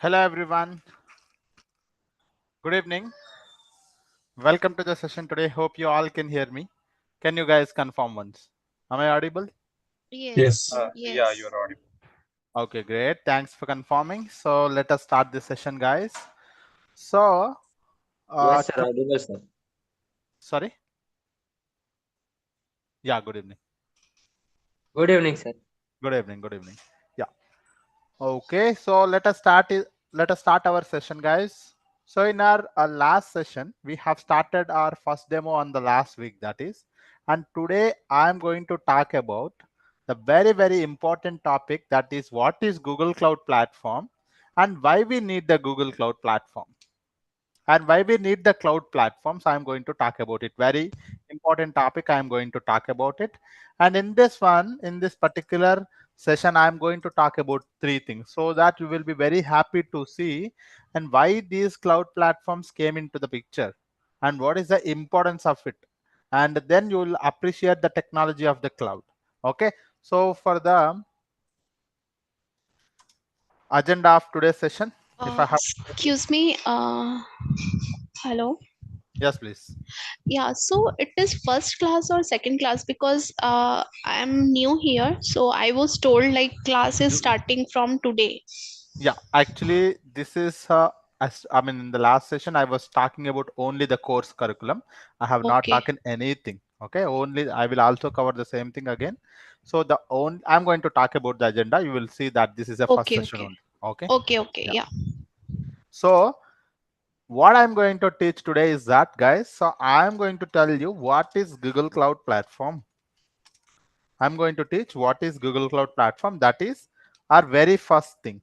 Hello everyone. Good evening. Welcome to the session today. Hope you all can hear me. Can you guys confirm once? Am I audible? Yes, Yes. Yeah, you're Yes. audible. Okay, great. Thanks for confirming. So let us start this session, guys. So, Yes, sir. to, Audible, sir. sorry. Yeah. Good evening. Good evening, sir. Good evening. Good evening. Yeah. Okay. So let us start. Let us start our session, guys. So in our last session, we have started our first demo on the last week, that is, and today I am going to talk about the very important topic, that is what is Google Cloud Platform and why we need the Google Cloud Platform. And why we need the cloud platforms, I'm going to talk about it. Very important topic, I'm going to talk about it. And in this one, in this particular session, I'm going to talk about three things so that you will be very happy to see and why these cloud platforms came into the picture and what is the importance of it. And then you will appreciate the technology of the cloud. Okay. So for the agenda of today's session, if I have, Excuse me. Hello. yes, please. Yeah. So it is first class or second class because I am new here. So I was told like class is starting from today. Yeah, actually, this is as I mean, in the last session, I was talking about only the course curriculum. I have not Okay. taken anything. Okay, only I will also cover the same thing again. So the only I'm going to talk about the agenda. You will see that this is a first Okay. session Okay. only. Okay. Okay. Okay. Yeah. Yeah. So what I'm going to teach today is that, guys. So I'm going to tell you what is Google Cloud Platform. I'm going to teach what is Google Cloud Platform. That is our very first thing.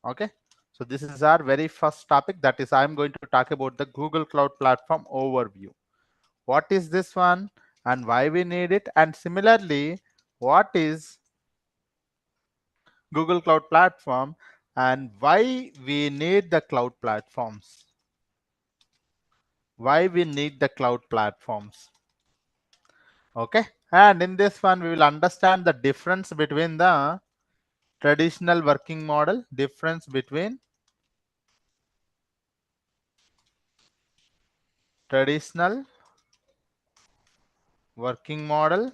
Okay, so this is our very first topic, that is I'm going to talk about the Google Cloud Platform overview. What is this one and why we need it, and similarly what is Google Cloud Platform and why we need the cloud platforms, why we need the cloud platforms. Okay, and in this one we will understand the difference between the traditional working model, difference between traditional working model,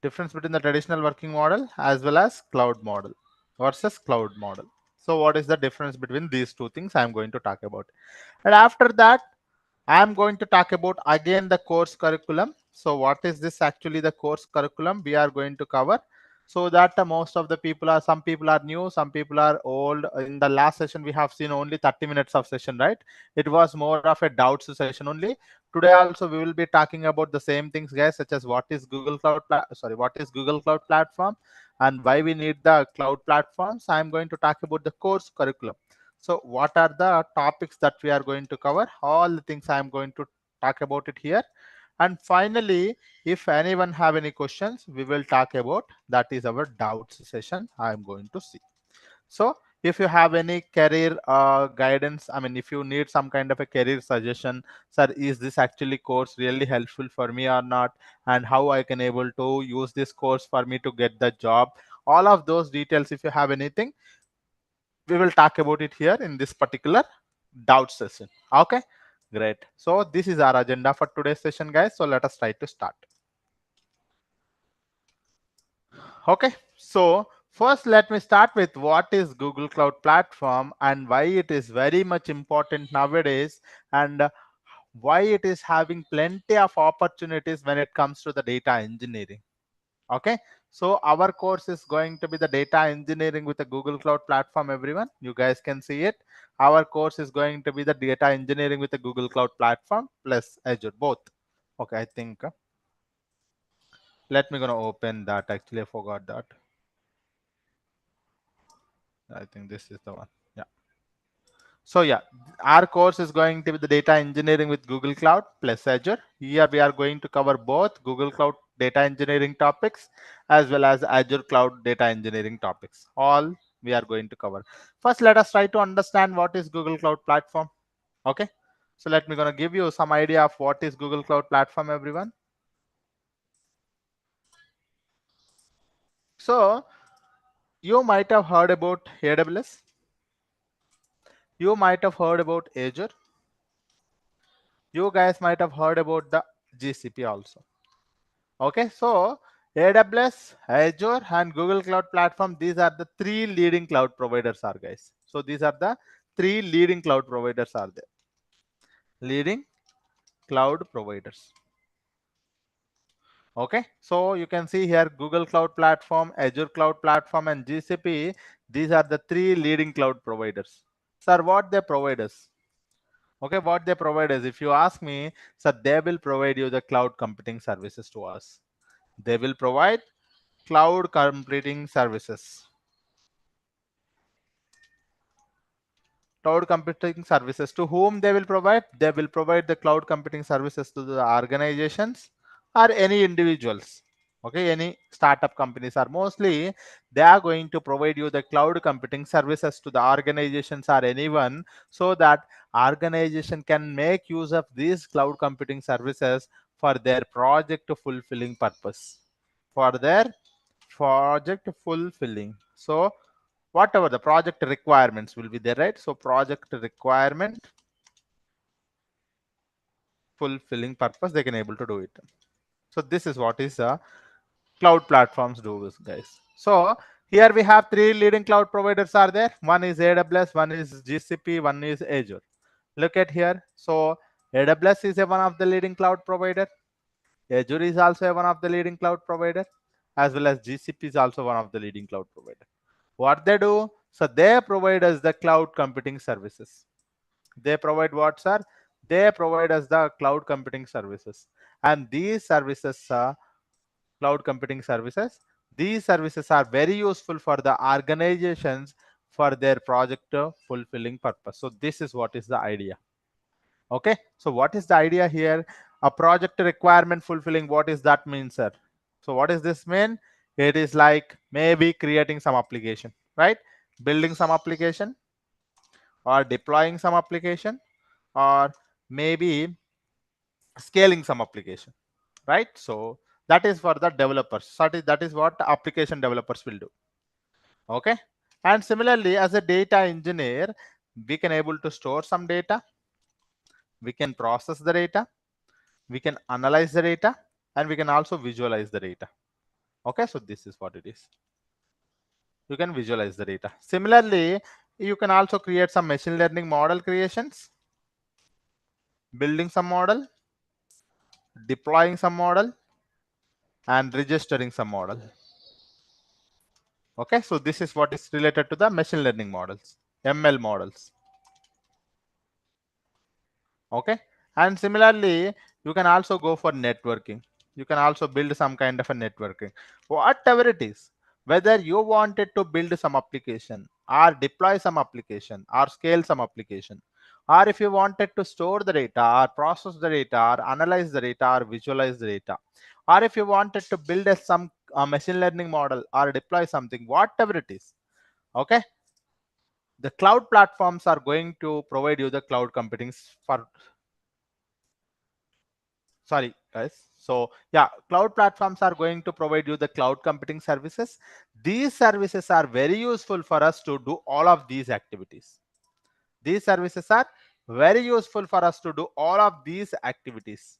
difference between the traditional working model as well as cloud model versus cloud model. So what is the difference between these two things I'm going to talk about. And after that, I'm going to talk about again the course curriculum. So what is this actually the course curriculum we are going to cover, so that most of the people are, some people are new, some people are old. In the last session we have seen only 30 minutes of session, right? It was more of a doubts session only. Today also we will be talking about the same things, guys, such as what is what is Google Cloud Platform and why we need the cloud platforms. I'm going to talk about the course curriculum. So what are the topics that we are going to cover? All the things I'm going to talk about it here. And finally, if anyone have any questions, we will talk about, that is our doubts session I'm going to see. So if you have any career guidance, I mean, if you need some kind of a career suggestion, sir, is this actually course really helpful for me or not? And how I can able to use this course for me to get the job? All of those details, if you have anything, we will talk about it here in this particular doubt session. Okay, great. So this is our agenda for today's session, guys. So let us try to start. Okay, so first let me start with what is Google Cloud Platform and why it is very much important nowadays, and why it is having plenty of opportunities when it comes to the data engineering. Okay, so our course is going to be the data engineering with the Google Cloud Platform. Everyone, you guys can see it. Our course is going to be the data engineering with the Google Cloud Platform plus Azure, both. Okay, I think let me gonna open that. Actually, I forgot that. I think this is the one. Yeah. So yeah, our course is going to be the data engineering with Google Cloud plus Azure. Here we are going to cover both Google Cloud data engineering topics as well as Azure Cloud data engineering topics. All we are going to cover. First, let us try to understand what is Google Cloud Platform. Okay. So let me gonna give you some idea of what is Google Cloud Platform, everyone. So you might have heard about AWS. You might have heard about Azure. You guys might have heard about the GCP also. Okay, so AWS, Azure, and Google Cloud Platform, these are the three leading cloud providers are, guys. So these are the three leading cloud providers are there. Leading cloud providers. Okay, so you can see here Google Cloud Platform, Azure Cloud Platform, and GCP. These are the three leading cloud providers. Sir, what they provide us? Okay, what they provide is, if you ask me, sir, they will provide you the cloud computing services to us. They will provide cloud computing services. Cloud computing services to whom they will provide? They will provide the cloud computing services to the organizations or any individuals. Okay, any startup companies are mostly they are going to provide you the cloud computing services to the organizations or anyone, so that organization can make use of these cloud computing services for their project fulfilling purpose. For their project fulfilling. So whatever the project requirements will be there, right? So project requirement fulfilling purpose, they can able to do it. So this is what is cloud platforms do, guys. So here we have three leading cloud providers are there. One is AWS, one is GCP, one is Azure. Look at here. So AWS is one of the leading cloud provider. Azure is also one of the leading cloud provider, as well as GCP is also one of the leading cloud provider. What they do? So they provide us the cloud computing services. They provide what, sir? They provide us the cloud computing services. And these services, cloud computing services, these services are very useful for the organizations for their project fulfilling purpose. So this is what is the idea. Okay, so what is the idea here? A project requirement fulfilling, what is that mean, sir? So what does this mean? It is like maybe creating some application, right? Building some application, or deploying some application, or maybe scaling some application, right? So that is for the developers. That is what application developers will do. Okay, and similarly, as a data engineer, we can able to store some data, we can process the data, we can analyze the data, and we can also visualize the data. Okay, so this is what it is. You can visualize the data. Similarly, you can also create some machine learning model creations, building some model, deploying some model, and registering some model. Okay, so this is what is related to the machine learning models, ML models. Okay, and similarly, you can also go for networking. You can also build some kind of a networking, whatever it is. Whether you wanted to build some application, or deploy some application, or scale some application, or if you wanted to store the data, or process the data, or analyze the data, or visualize the data, or if you wanted to build some machine learning model or deploy something, whatever it is. Okay, the cloud platforms are going to provide you the cloud computing for, sorry guys, so yeah, cloud platforms are going to provide you the cloud computing services. These services are very useful for us to do all of these activities. These services are very useful for us to do all of these activities.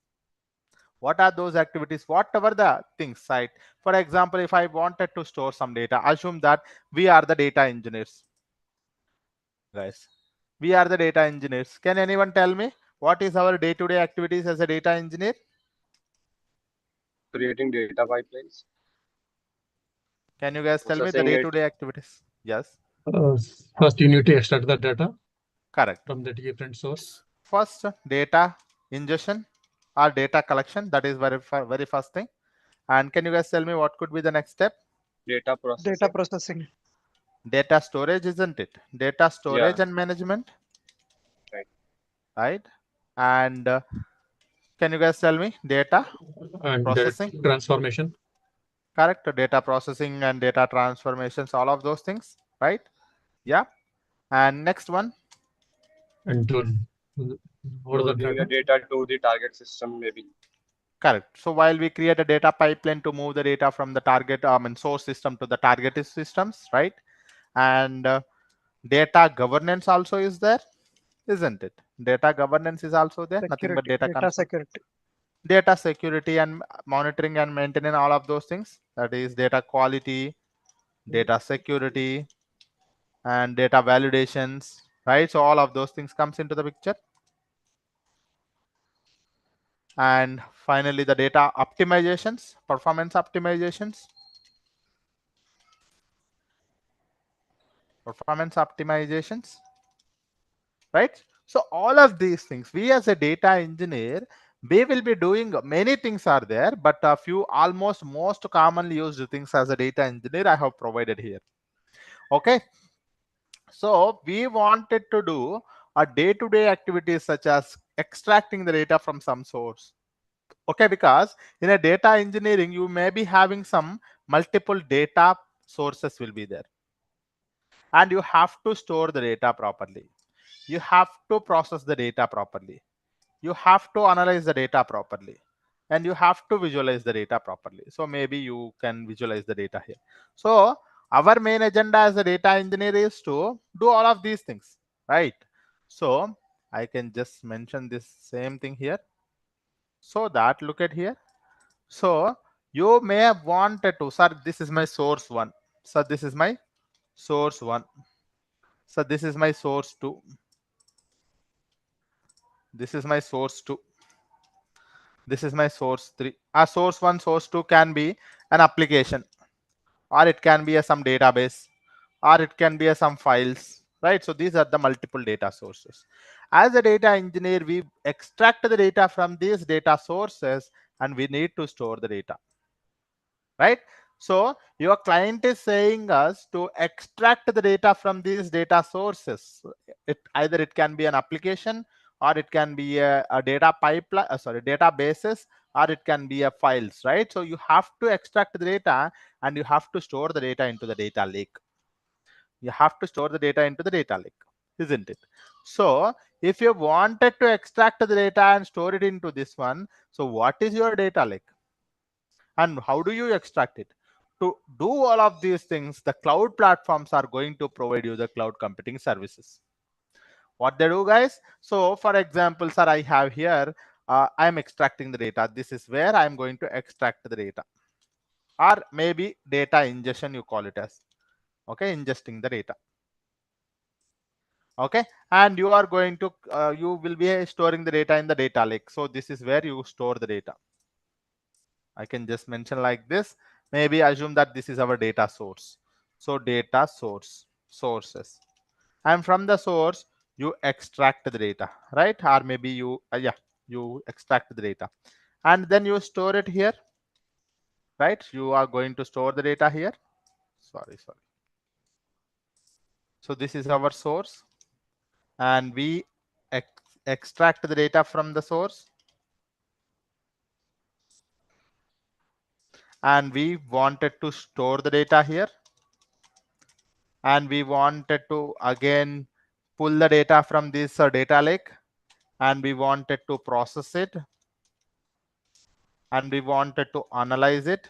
What are those activities? Whatever the things, right? For example, if I wanted to store some data, assume that we are the data engineers, guys. We are the data engineers. Can anyone tell me what is our day-to-day activities as a data engineer? Creating data pipelines. Can you guys tell me the Processing it. day-to-day activities? Yes, First, you need to extract the data correct. from the different source. First, data ingestion or data collection. That is very first thing. And can you guys tell me what could be the next step? Data processing. Data processing. Data storage, isn't it? Data storage Yeah. and management. Right. Right. And can you guys tell me data And processing? transformation. Correct. Data processing and data transformations, all of those things, right? Yeah. And next one. And to what are the Loading the data? data to the target system, maybe. Correct. So while we create a data pipeline to move the data from the target source system to the target systems, right? And data governance also is there, isn't it? Data governance is also there. Nothing but data security. Data security and monitoring and maintaining all of those things. That is data quality, data security, and data validations, right? So all of those things comes into the picture. And finally, the data optimizations, performance optimizations. Performance optimizations, right? So all of these things, we as a data engineer, we will be doing many things are there, but a few almost most commonly used things as a data engineer I have provided here. Okay. So we wanted to do a day-to-day activities such as extracting the data from some source. Okay, because in a data engineering, you may be having some multiple data sources will be there. And you have to store the data properly. You have to process the data properly. You have to analyze the data properly. And you have to visualize the data properly. So maybe you can visualize the data here. So our main agenda as a data engineer is to do all of these things, right? So I can just mention this same thing here. So that look at here. So you may have wanted to, sir, this is my source one. So this is my source one. So this is my source 2. This is my source 2. This is my source 3. Source 1, source 2 can be an application, or it can be some database, or it can be some files, right? So these are the multiple data sources. As a data engineer, we extract the data from these data sources and we need to store the data, right? So your client is saying us to extract the data from these data sources. Either it can be an application, or it can be a data pipeline, databases, or it can be a files, right? So you have to extract the data and you have to store the data into the data lake. You have to store the data into the data lake, isn't it? So if you wanted to extract the data and store it into this one, so what is your data lake? And how do you extract it? To do all of these things, the cloud platforms are going to provide you the cloud computing services. What they do, guys? So for example, sir, I have here, I'm extracting the data. This is where I'm going to extract the data. Or maybe data ingestion, you call it as. Okay, ingesting the data. Okay, and you are going to, you will be storing the data in the data lake. So this is where you store the data. I can just mention like this. Maybe assume that this is our data source. So data source, sources. And from the source, you extract the data, right? Or maybe you, you extract the data. And then you store it here, right? You are going to store the data here. Sorry. So this is our source. And we extract the data from the source. And we wanted to store the data here. And we wanted to again pull the data from this data lake, and we wanted to process it, and we wanted to analyze it,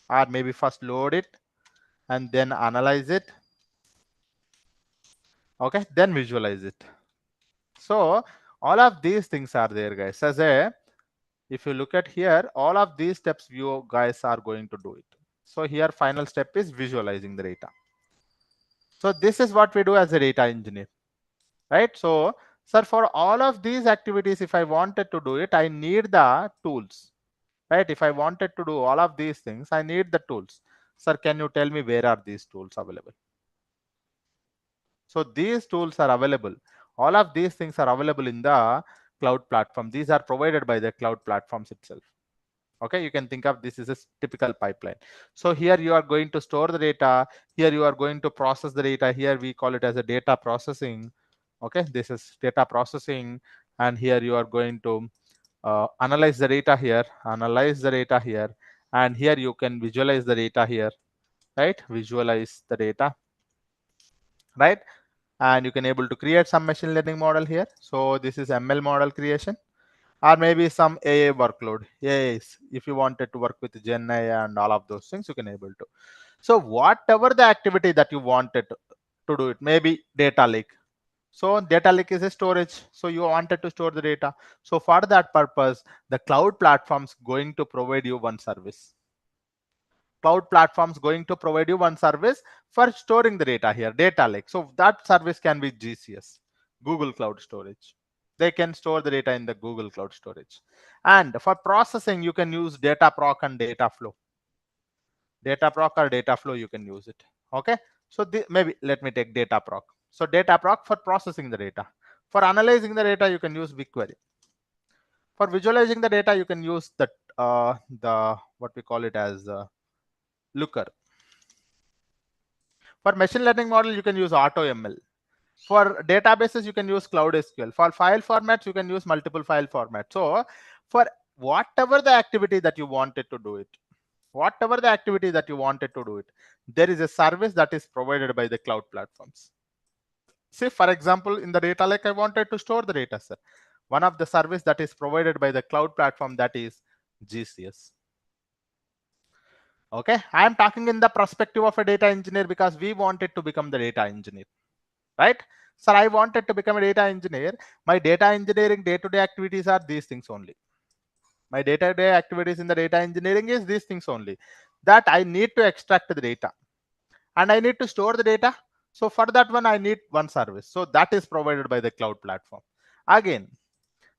or maybe first load it and then analyze it. Okay, then visualize it. So all of these things are there, guys. If you look at here, all of these steps you guys are going to do it. So here final step is visualizing the data. So this is what we do as a data engineer, right? So sir, for all of these activities, if I wanted to do it, I need the tools, right? If I wanted to do all of these things, I need the tools. Sir, can you tell me where are these tools available? So these tools are available. All of these things are available in the cloud platform. These are provided by the cloud platforms itself. Okay, you can think of this as a typical pipeline. So here you are going to store the data. Here you are going to process the data. Here we call it as a data processing. Okay, this is data processing. And here you are going to analyze the data here, and here you can visualize the data here, right? Visualize the data, right? And you can able to create some machine learning model here. So this is ML model creation. or maybe some AA workload. AAs, if you wanted to work with Gen AI and all of those things, you can able to. So whatever the activity that you wanted to do it, maybe data lake. So data lake is a storage. So you wanted to store the data. So for that purpose, the cloud platform's going to provide you one service. Cloud platforms going to provide you one service for storing the data here, data lake. So that service can be GCS, Google Cloud Storage. They can store the data in the Google Cloud Storage. And for processing, you can use Dataproc and Dataflow. Dataproc or Dataflow, you can use it. Okay. So maybe let me take Dataproc. So Dataproc for processing the data. For analyzing the data, you can use BigQuery. For visualizing the data, you can use the what we call it as Looker. For machine learning model, you can use AutoML. For databases, you can use Cloud SQL. For file formats, you can use multiple file formats. So for whatever the activity that you wanted to do it, there is a service that is provided by the cloud platforms. Say, for example, in the data lake, I wanted to store the data set. One of the service that is provided by the cloud platform, that is GCS. Okay, I am talking in the perspective of a data engineer because we wanted to become the data engineer, right? So I wanted to become a data engineer. My data engineering day-to-day activities are these things only. My day-to-day activities in the data engineering is these things only. That I need to extract the data and I need to store the data. So for that one, I need one service. So that is provided by the cloud platform. Again,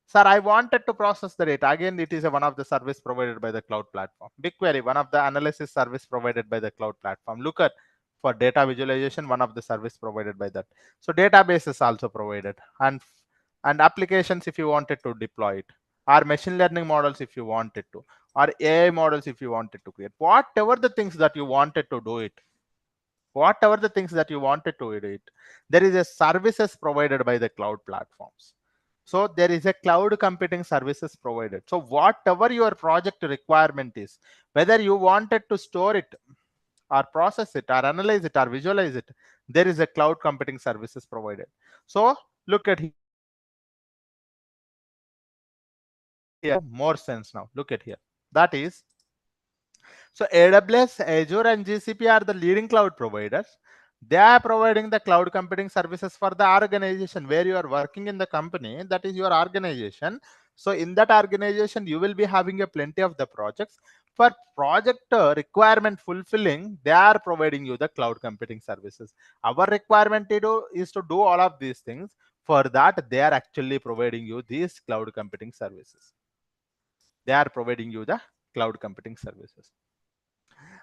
sir, I wanted to process the data. Again, it is one of the service provided by the cloud platform. BigQuery, one of the analysis service provided by the cloud platform. Looker for data visualization, one of the service provided by that. So database is also provided, and applications if you wanted to deploy it, or machine learning models if you wanted to, or AI models if you wanted to create. Whatever the things that you wanted to do it, there is a services provided by the cloud platforms. So there is a cloud computing services provided. So whatever your project requirement is, whether you wanted to store it or process it or analyze it or visualize it, there is a cloud computing services provided. So look at here, more sense now. Look at here. That is, so AWS, Azure, and GCP are the leading cloud providers. They are providing the cloud computing services for the organization where you are working in the company. That is your organization. So in that organization, you will be having a plenty of the projects. For project requirement fulfilling, they are providing you the cloud computing services. Our requirement is to do all of these things. For that, they are actually providing you these cloud computing services. They are providing you the cloud computing services.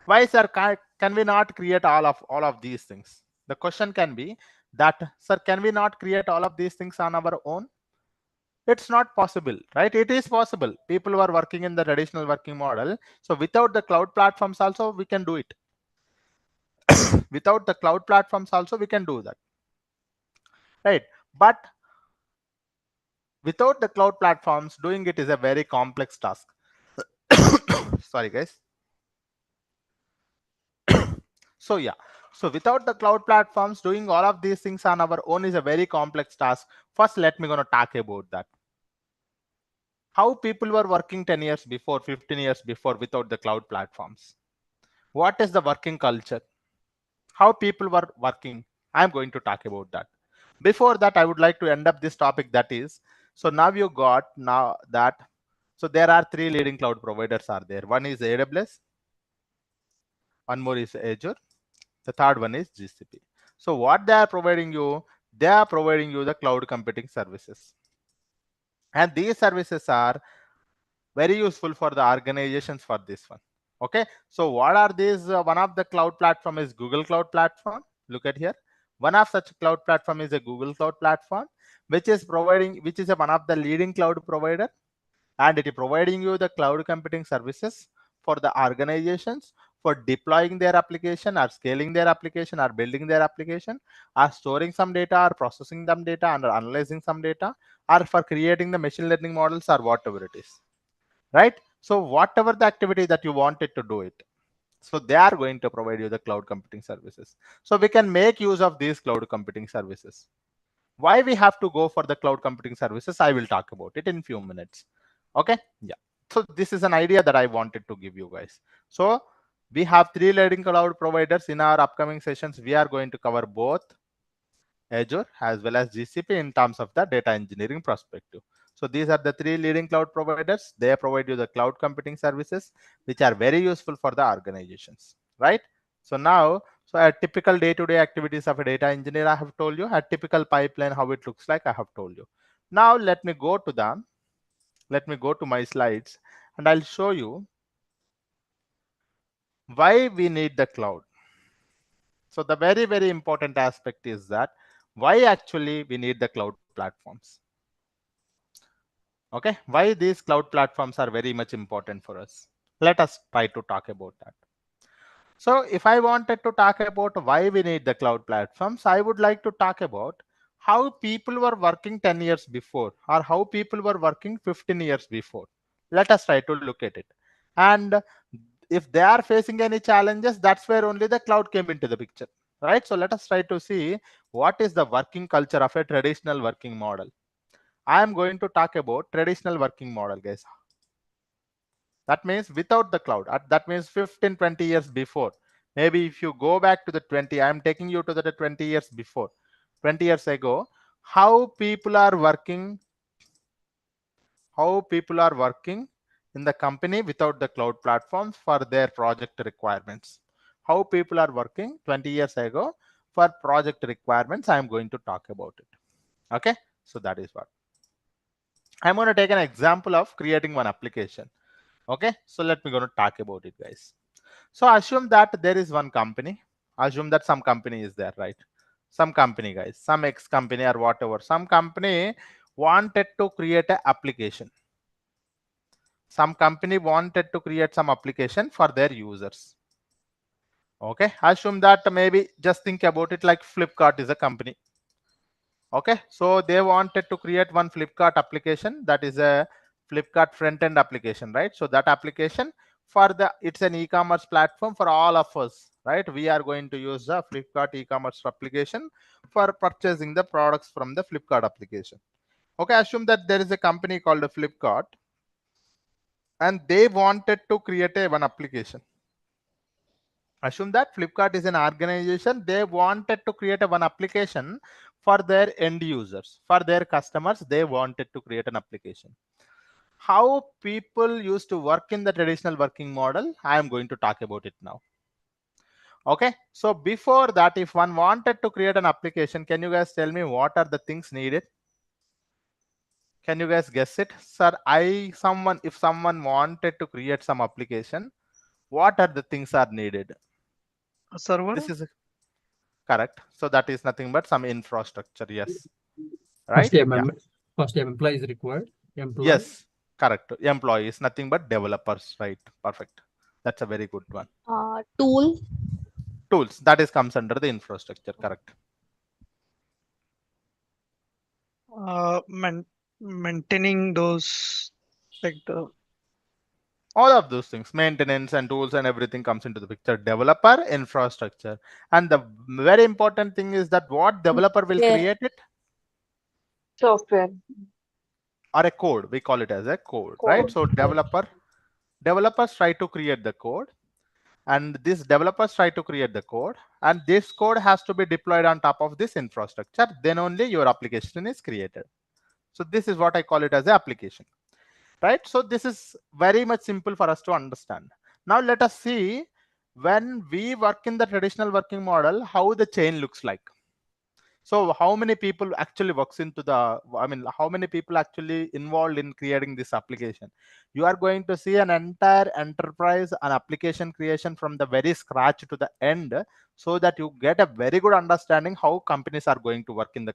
Why, sir, can we not create all of these things? The question can be that, sir, can we not create all of these things on our own? It's not possible, right? It is possible. People who are working in the traditional working model. So without the cloud platforms also, we can do it. Without the cloud platforms also, we can do that, right? But without the cloud platforms, doing it is a very complex task. Sorry, guys. So yeah, so without the cloud platforms, doing all of these things on our own is a very complex task. First, let me gonna talk about that. How people were working 10 years before, 15 years before without the cloud platforms. What is the working culture? How people were working? I'm going to talk about that. Before that, I would like to end up this topic, that is, so now you got now that, so there are three leading cloud providers are there. One is AWS, one more is Azure, the third one is GCP. So what they are providing you, they are providing you the cloud computing services. And these services are very useful for the organizations for this one. Okay, so what are these? One of the cloud platform is Google Cloud Platform. Look at here. One of such cloud platform is a Google Cloud Platform, which is one of the leading cloud provider, and it is providing you the cloud computing services for the organizations for deploying their application or scaling their application or building their application or storing some data or processing some data and analyzing some data or for creating the machine learning models or whatever it is, right? So whatever the activity that you wanted to do it, so they are going to provide you the cloud computing services. So we can make use of these cloud computing services. Why we have to go for the cloud computing services, I will talk about it in few minutes. Okay, yeah. So this is an idea that I wanted to give you guys. So we have 3 leading cloud providers. In our upcoming sessions, we are going to cover both Azure as well as GCP in terms of the data engineering perspective. So these are the 3 leading cloud providers. They provide you the cloud computing services, which are very useful for the organizations, right? So now, so a typical day-to-day activities of a data engineer, I have told you. A typical pipeline, how it looks like, I have told you. Now let me go to them. Let me go to my slides and I'll show you why we need the cloud. So the very, very important aspect is that why actually we need the cloud platforms. Okay, why these cloud platforms are very much important for us. Let us try to talk about that. So if I wanted to talk about why we need the cloud platforms, I would like to talk about how people were working 10 years before or how people were working 15 years before. Let us try to look at it. And if they are facing any challenges, that's where only the cloud came into the picture, right? So let us try to see what is the working culture of a traditional working model. I am going to talk about traditional working model, guys. That means without the cloud. That means 15, 20 years before. Maybe if you go back to the 20, I am taking you to the 20 years before, 20 years ago, how people are working in the company without the cloud platforms for their project requirements. How people are working 20 years ago for project requirements, I am going to talk about it. Okay, so that is what. I'm going to take an example of creating one application. Okay, so let me go to talk about it, guys. So assume that there is one company. Assume that some company is there, right? Some company, guys, some X company or whatever. Some company wanted to create an application. Some company wanted to create some application for their users. Okay, assume that maybe just think about it like Flipkart is a company. Okay, so they wanted to create one Flipkart application, that is a Flipkart front-end application, right? So that application for it's an e-commerce platform for all of us, right? We are going to use the Flipkart e-commerce application for purchasing the products from the Flipkart application. Okay, assume that there is a company called Flipkart and they wanted to create one application. Assume that Flipkart is an organization. They wanted to create one application for their end users, for their customers. They wanted to create an application. How people used to work in the traditional working model, I am going to talk about it now. Okay, so before that, if one wanted to create an application, can you guys tell me what are the things needed? Can you guys guess it? Sir, if someone wanted to create some application, what are the things are needed? A server? This is correct. So that is nothing but some infrastructure. Yes. Right? First, employee is required. Employee. Yes, correct. Employee is nothing but developers. Right. Perfect. That's a very good one. Tool. Tools. That is comes under the infrastructure. Correct. Maintaining those, like the All of those things, maintenance and tools and everything comes into the picture. Developer, infrastructure. And the very important thing is that what developer will create it? Software. Or a code. We call it as a code, Code. right? So developers try to create the code. And these developers try to create the code, and this code has to be deployed on top of this infrastructure. Then only your application is created. So this is what I call it as an application, right? So this is very much simple for us to understand. Now let us see, when we work in the traditional working model, how the chain looks like. So how many people actually works into how many people actually involved in creating this application? You are going to see an entire enterprise, an application creation from the very scratch to the end, so that you get a very good understanding how companies are going to work in the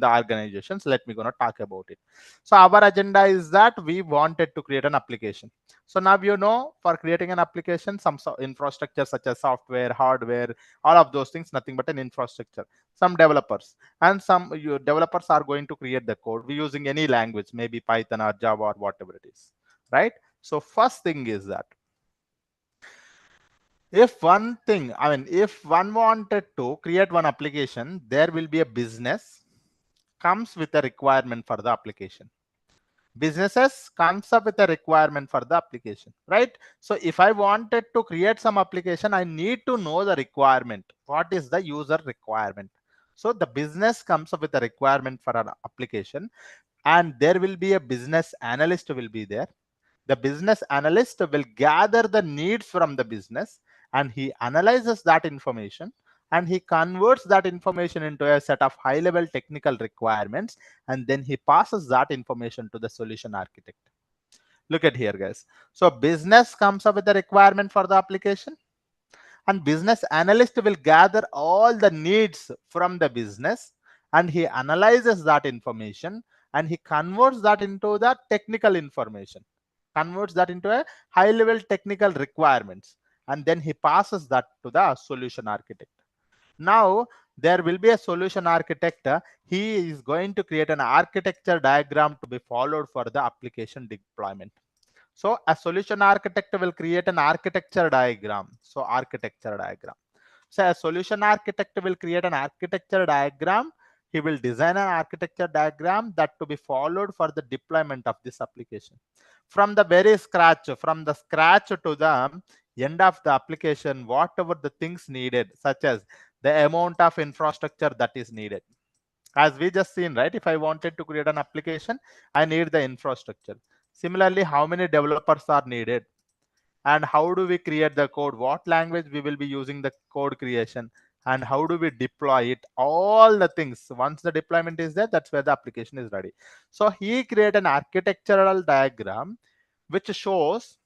organizations. Let me gonna talk about it. So our agenda is that we wanted to create an application. So now for creating an application, some infrastructure such as software, hardware, all of those things, nothing but an infrastructure. Some developers, and some developers are going to create the code. We're using any language, maybe Python or Java or whatever it is, right? So first thing is that if one wanted to create one application, there will be a business comes with a requirement for the application. Businesses comes up with a requirement for the application, right? So if I wanted to create some application, I need to know the requirement. What is the user requirement? So the business comes up with a requirement for an application, and there will be a business analyst will be there. The business analyst will gather the needs from the business, and he analyzes that information, and he converts that information into a set of high level technical requirements, and then he passes that information to the solution architect. Look at here, guys. So business comes up with the requirement for the application, and business analyst will gather all the needs from the business, and he analyzes that information, and he converts that into the technical information, converts that into a high level technical requirements, and then he passes that to the solution architect. Now there will be a solution architect. He is going to create an architecture diagram to be followed for the application deployment. So a solution architect will create an architecture diagram. So architecture diagram. So a solution architect will create an architecture diagram. He will design an architecture diagram that to be followed for the deployment of this application. From the very scratch, from the scratch to the end of the application, whatever the things needed, such as the amount of infrastructure that is needed. As we just seen, right? If I wanted to create an application, I need the infrastructure. Similarly, how many developers are needed, and how do we create the code, what language we will be using the code creation, and how do we deploy it, all the things. Once the deployment is there, that's where the application is ready. So he create an architectural diagram which shows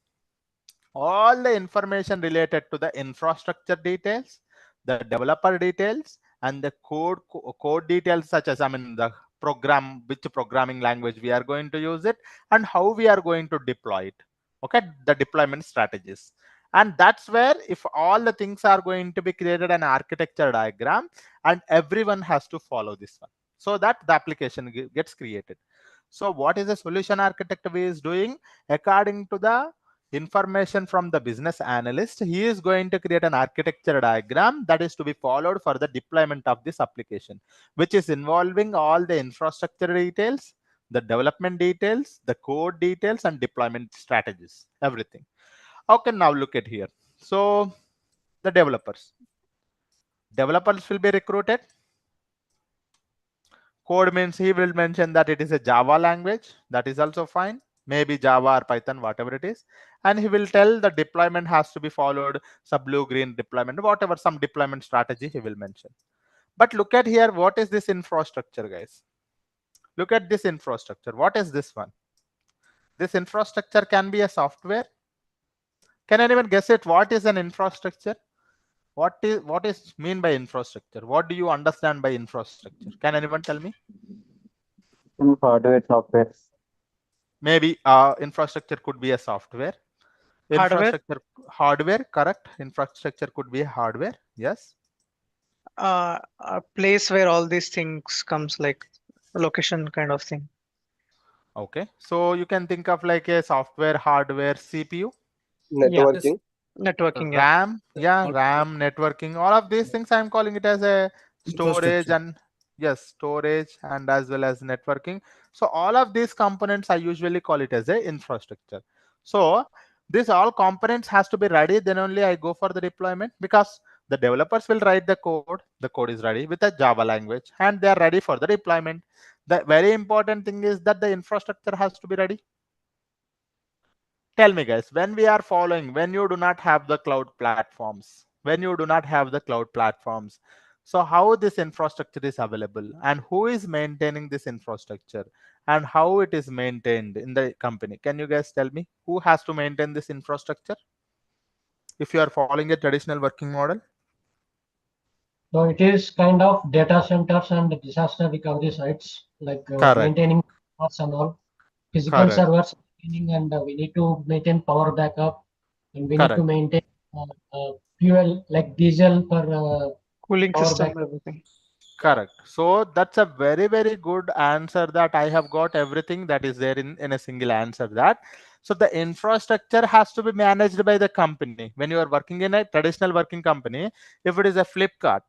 all the information related to the infrastructure details, the developer details, and the code details, such as the program, which programming language we are going to use it, and how we are going to deploy it. Okay, the deployment strategies. And that's where, if all the things are going to be created an architecture diagram, and everyone has to follow this one, so that the application gets created. So what is the solution architect we is doing? According to the information from the business analyst, he is going to create an architecture diagram that is to be followed for the deployment of this application, which is involving all the infrastructure details, the development details, the code details, and deployment strategies, everything. Okay, now look at here. So the developers will be recruited. Code means he will mention that it is a Java language. That is also fine. Maybe Java or Python, whatever it is. And he will tell the deployment has to be followed, some blue-green deployment, whatever, some deployment strategy he will mention. But look at here, what is this infrastructure, guys? Look at this infrastructure. What is this one? This infrastructure can be a software. Can anyone guess it? What is an infrastructure? What is mean by infrastructure? What do you understand by infrastructure? Can anyone tell me? Hardware, software. Maybe infrastructure could be a software. Hardware? Infrastructure, hardware, correct. Infrastructure could be hardware. Yes. A place where all these things comes, like a location kind of thing. Okay. So you can think of like a software, hardware, CPU, Networking. Networking, yeah. RAM, RAM, networking, all of these things I'm calling it as a storage, and yes, storage, and as well as networking. So all of these components I usually call it as a infrastructure. So these all components has to be ready, then only I go for the deployment, because the developers will write the code is ready with a Java language, and they are ready for the deployment. The very important thing is that the infrastructure has to be ready. Tell me, guys, when we are following, when you do not have the cloud platforms, so how this infrastructure is available, and who is maintaining this infrastructure, and how it is maintained in the company? Can you guys tell me who has to maintain this infrastructure if you are following a traditional working model? So it is kind of data centers and disaster recovery sites, like Correct. maintaining servers and all, physical Correct. servers, and we need to maintain power backup, and we need to Correct. maintain fuel like diesel for Cooling power system, backup. everything. Correct. So that's a very, very good answer, that I have got everything that is there in a single answer. That so the infrastructure has to be managed by the company. When you are working in a traditional working company, if it is a Flipkart,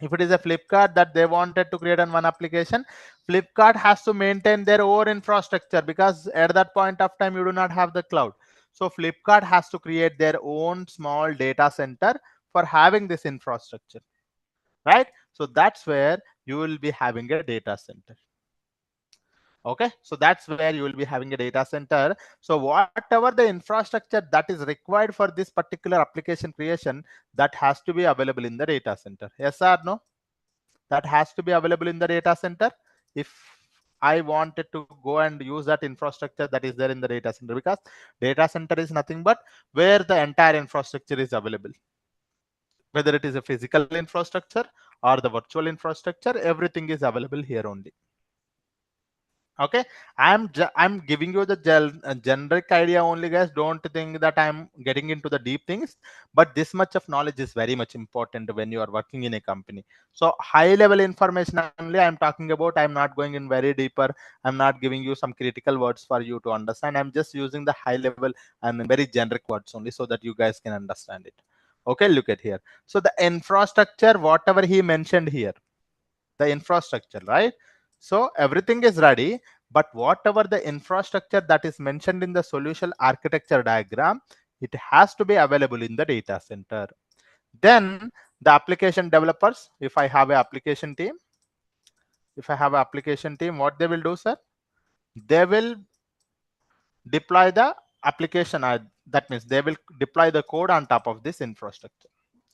If it is a Flipkart that they wanted to create on one application, Flipkart has to maintain their own infrastructure, because at that point of time you do not have the cloud. So Flipkart has to create their own small data center for having this infrastructure, right? So that's where you will be having a data center. Okay, so that's where you will be having a data center. So whatever the infrastructure that is required for this particular application creation, that has to be available in the data center. Yes or no? That has to be available in the data center if I wanted to go and use that infrastructure that is there in the data center, because data center is nothing but where the entire infrastructure is available, whether it is a physical infrastructure or the virtual infrastructure, everything is available here only. Okay, I'm giving you the generic idea only, guys. Don't think that I'm getting into the deep things, but this much of knowledge is very much important when you are working in a company. So high level information only I'm talking about. I'm not going in very deeper. I'm not giving you some critical words for you to understand. I'm just using the high level and very generic words only so that you guys can understand it. Okay, look at here. So the infrastructure, whatever he mentioned here, the infrastructure, right? So everything is ready, but whatever the infrastructure that is mentioned in the solution architecture diagram, it has to be available in the data center. Then the application developers, if I have an application team, what they will do, sir? They will deploy the application. That means they will deploy the code on top of this infrastructure,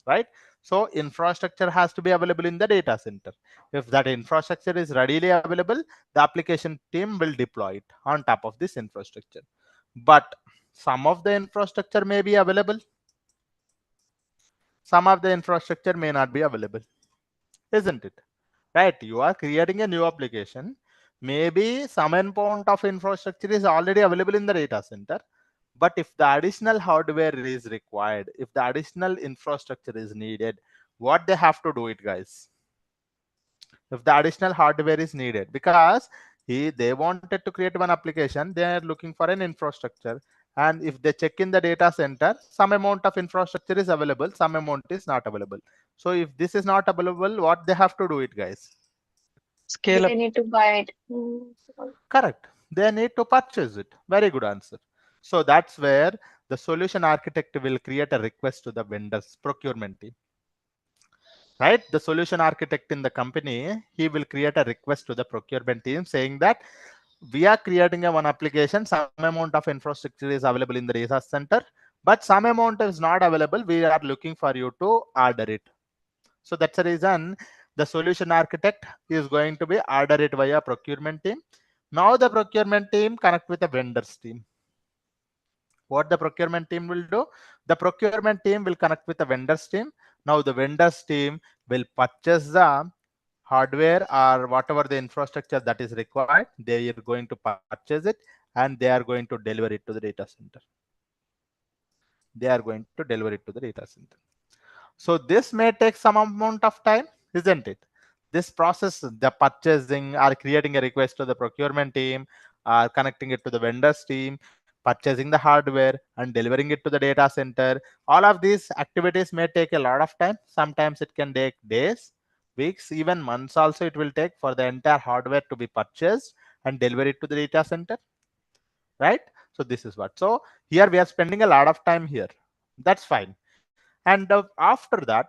right? So infrastructure has to be available in the data center. If that infrastructure is readily available, the application team will deploy it on top of this infrastructure. But some of the infrastructure may be available, some of the infrastructure may not be available, isn't it? Right? You are creating a new application. Maybe some amount of infrastructure is already available in the data center. But if the additional hardware is required, if the additional infrastructure is needed, what they have to do it, guys? If the additional hardware is needed, because they wanted to create one application, they are looking for an infrastructure. And if they check in the data center, some amount of infrastructure is available, some amount is not available. So if this is not available, what they have to do it, guys? Scale up. They need to buy it. Correct. They need to purchase it. Very good answer. So that's where the solution architect will create a request to the vendor's procurement team. Right? The solution architect in the company, he will create a request to the procurement team saying that we are creating a one application, some amount of infrastructure is available in the data center, but some amount is not available. We are looking for you to order it. So that's the reason the solution architect is going to be order it via procurement team. Now the procurement team connect with the vendors team. What the procurement team will do? The procurement team will connect with the vendors team. Now the vendors team will purchase the hardware or whatever the infrastructure that is required. They are going to purchase it and they are going to deliver it to the data center. They are going to deliver it to the data center. So this may take some amount of time, isn't it? This process, the purchasing or creating a request to the procurement team, or connecting it to the vendors team, purchasing the hardware and delivering it to the data center. All of these activities may take a lot of time. Sometimes it can take days, weeks, even months also it will take for the entire hardware to be purchased and deliver it to the data center, right? So this is what. So here we are spending a lot of time here. That's fine. And after that,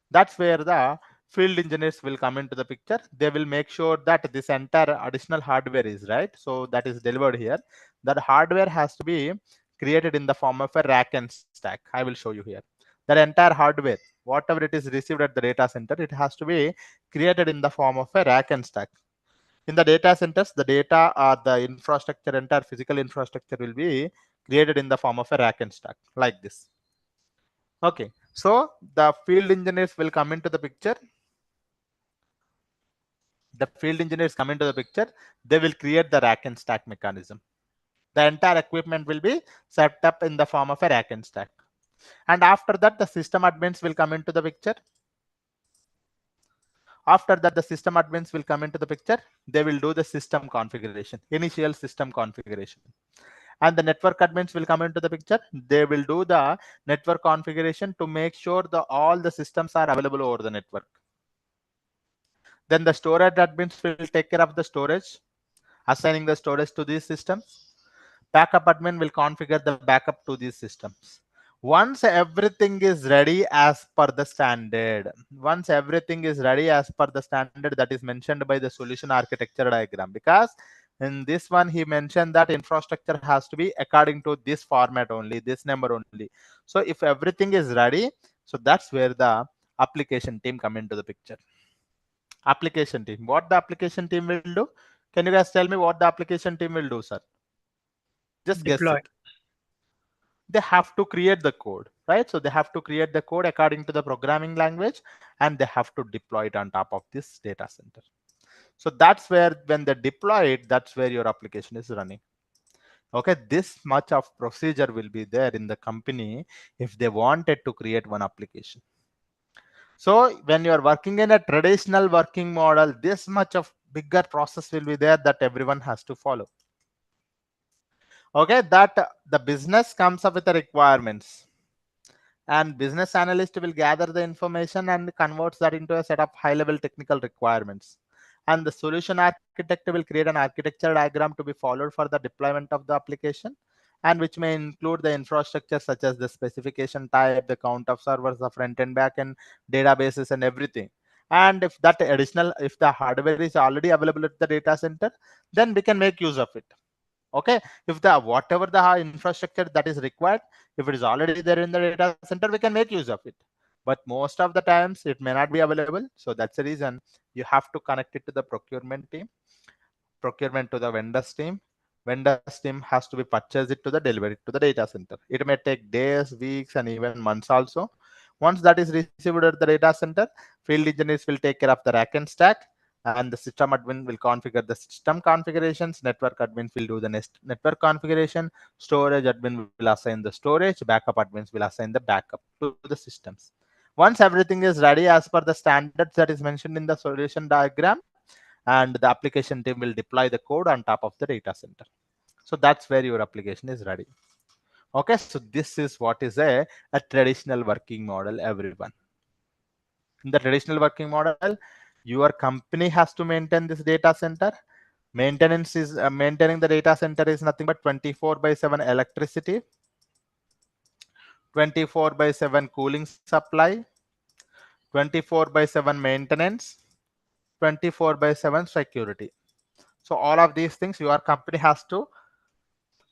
that's where the field engineers will come into the picture. They will make sure that this entire additional hardware is right. So that is delivered here. That hardware has to be created in the form of a rack and stack. I will show you here. That entire hardware, whatever it is received at the data center, it has to be created in the form of a rack and stack. In the data centers, the data or the infrastructure, entire physical infrastructure will be created in the form of a rack and stack like this. Okay, so the field engineers will come into the picture. The field engineers come into the picture. They will create the rack and stack mechanism. The entire equipment will be set up in the form of a rack and stack. And after that, the system admins will come into the picture. After that, the system admins will come into the picture. They will do the system configuration, initial system configuration. And the network admins will come into the picture. They will do the network configuration to make sure all the systems are available over the network. Then the storage admins will take care of the storage, assigning the storage to these systems. Backup admin will configure the backup to these systems. Once everything is ready as per the standard, that is mentioned by the solution architecture diagram, because in this one he mentioned that infrastructure has to be according to this format only, this number only. So if everything is ready, so that's where the application team come into the picture. Application team, what the application team will do? Can you guys tell me what the application team will do, sir? Just guess Deploy. it. They have to create the code, right? So they have to create the code according to the programming language, and they have to deploy it on top of this data center. So that's where, when they deploy it, that's where your application is running. Okay, this much of procedure will be there in the company if they wanted to create one application. So when you are working in a traditional working model, this much of bigger process will be there that everyone has to follow. Okay, that the business comes up with the requirements, and business analyst will gather the information and converts that into a set of high level technical requirements, and the solution architect will create an architecture diagram to be followed for the deployment of the application, and which may include the infrastructure such as the specification type, the count of servers, the front and back end databases, and everything. And if that additional, if the hardware is already available at the data center, then we can make use of it. Okay, if the whatever the infrastructure that is required, if it is already there in the data center, we can make use of it. But most of the times it may not be available, so that's the reason you have to connect it to the procurement team, procurement to the vendors team. Vendors team has to be purchased it to the delivery to the data center. It may take days, weeks, and even months also. Once that is received at the data center, field engineers will take care of the rack and stack, and the system admin will configure the system configurations. Network admins will do the network configuration. Storage admin will assign the storage. Backup admins will assign the backup to the systems. Once everything is ready as per the standards that is mentioned in the solution diagram, and the application team will deploy the code on top of the data center. So that's where your application is ready. Okay, so this is what is a traditional working model, everyone. In the traditional working model, your company has to maintain this data center. Maintenance is maintaining the data center is nothing but 24/7 electricity, 24/7 cooling supply, 24/7 maintenance, 24/7 security. So all of these things your company has to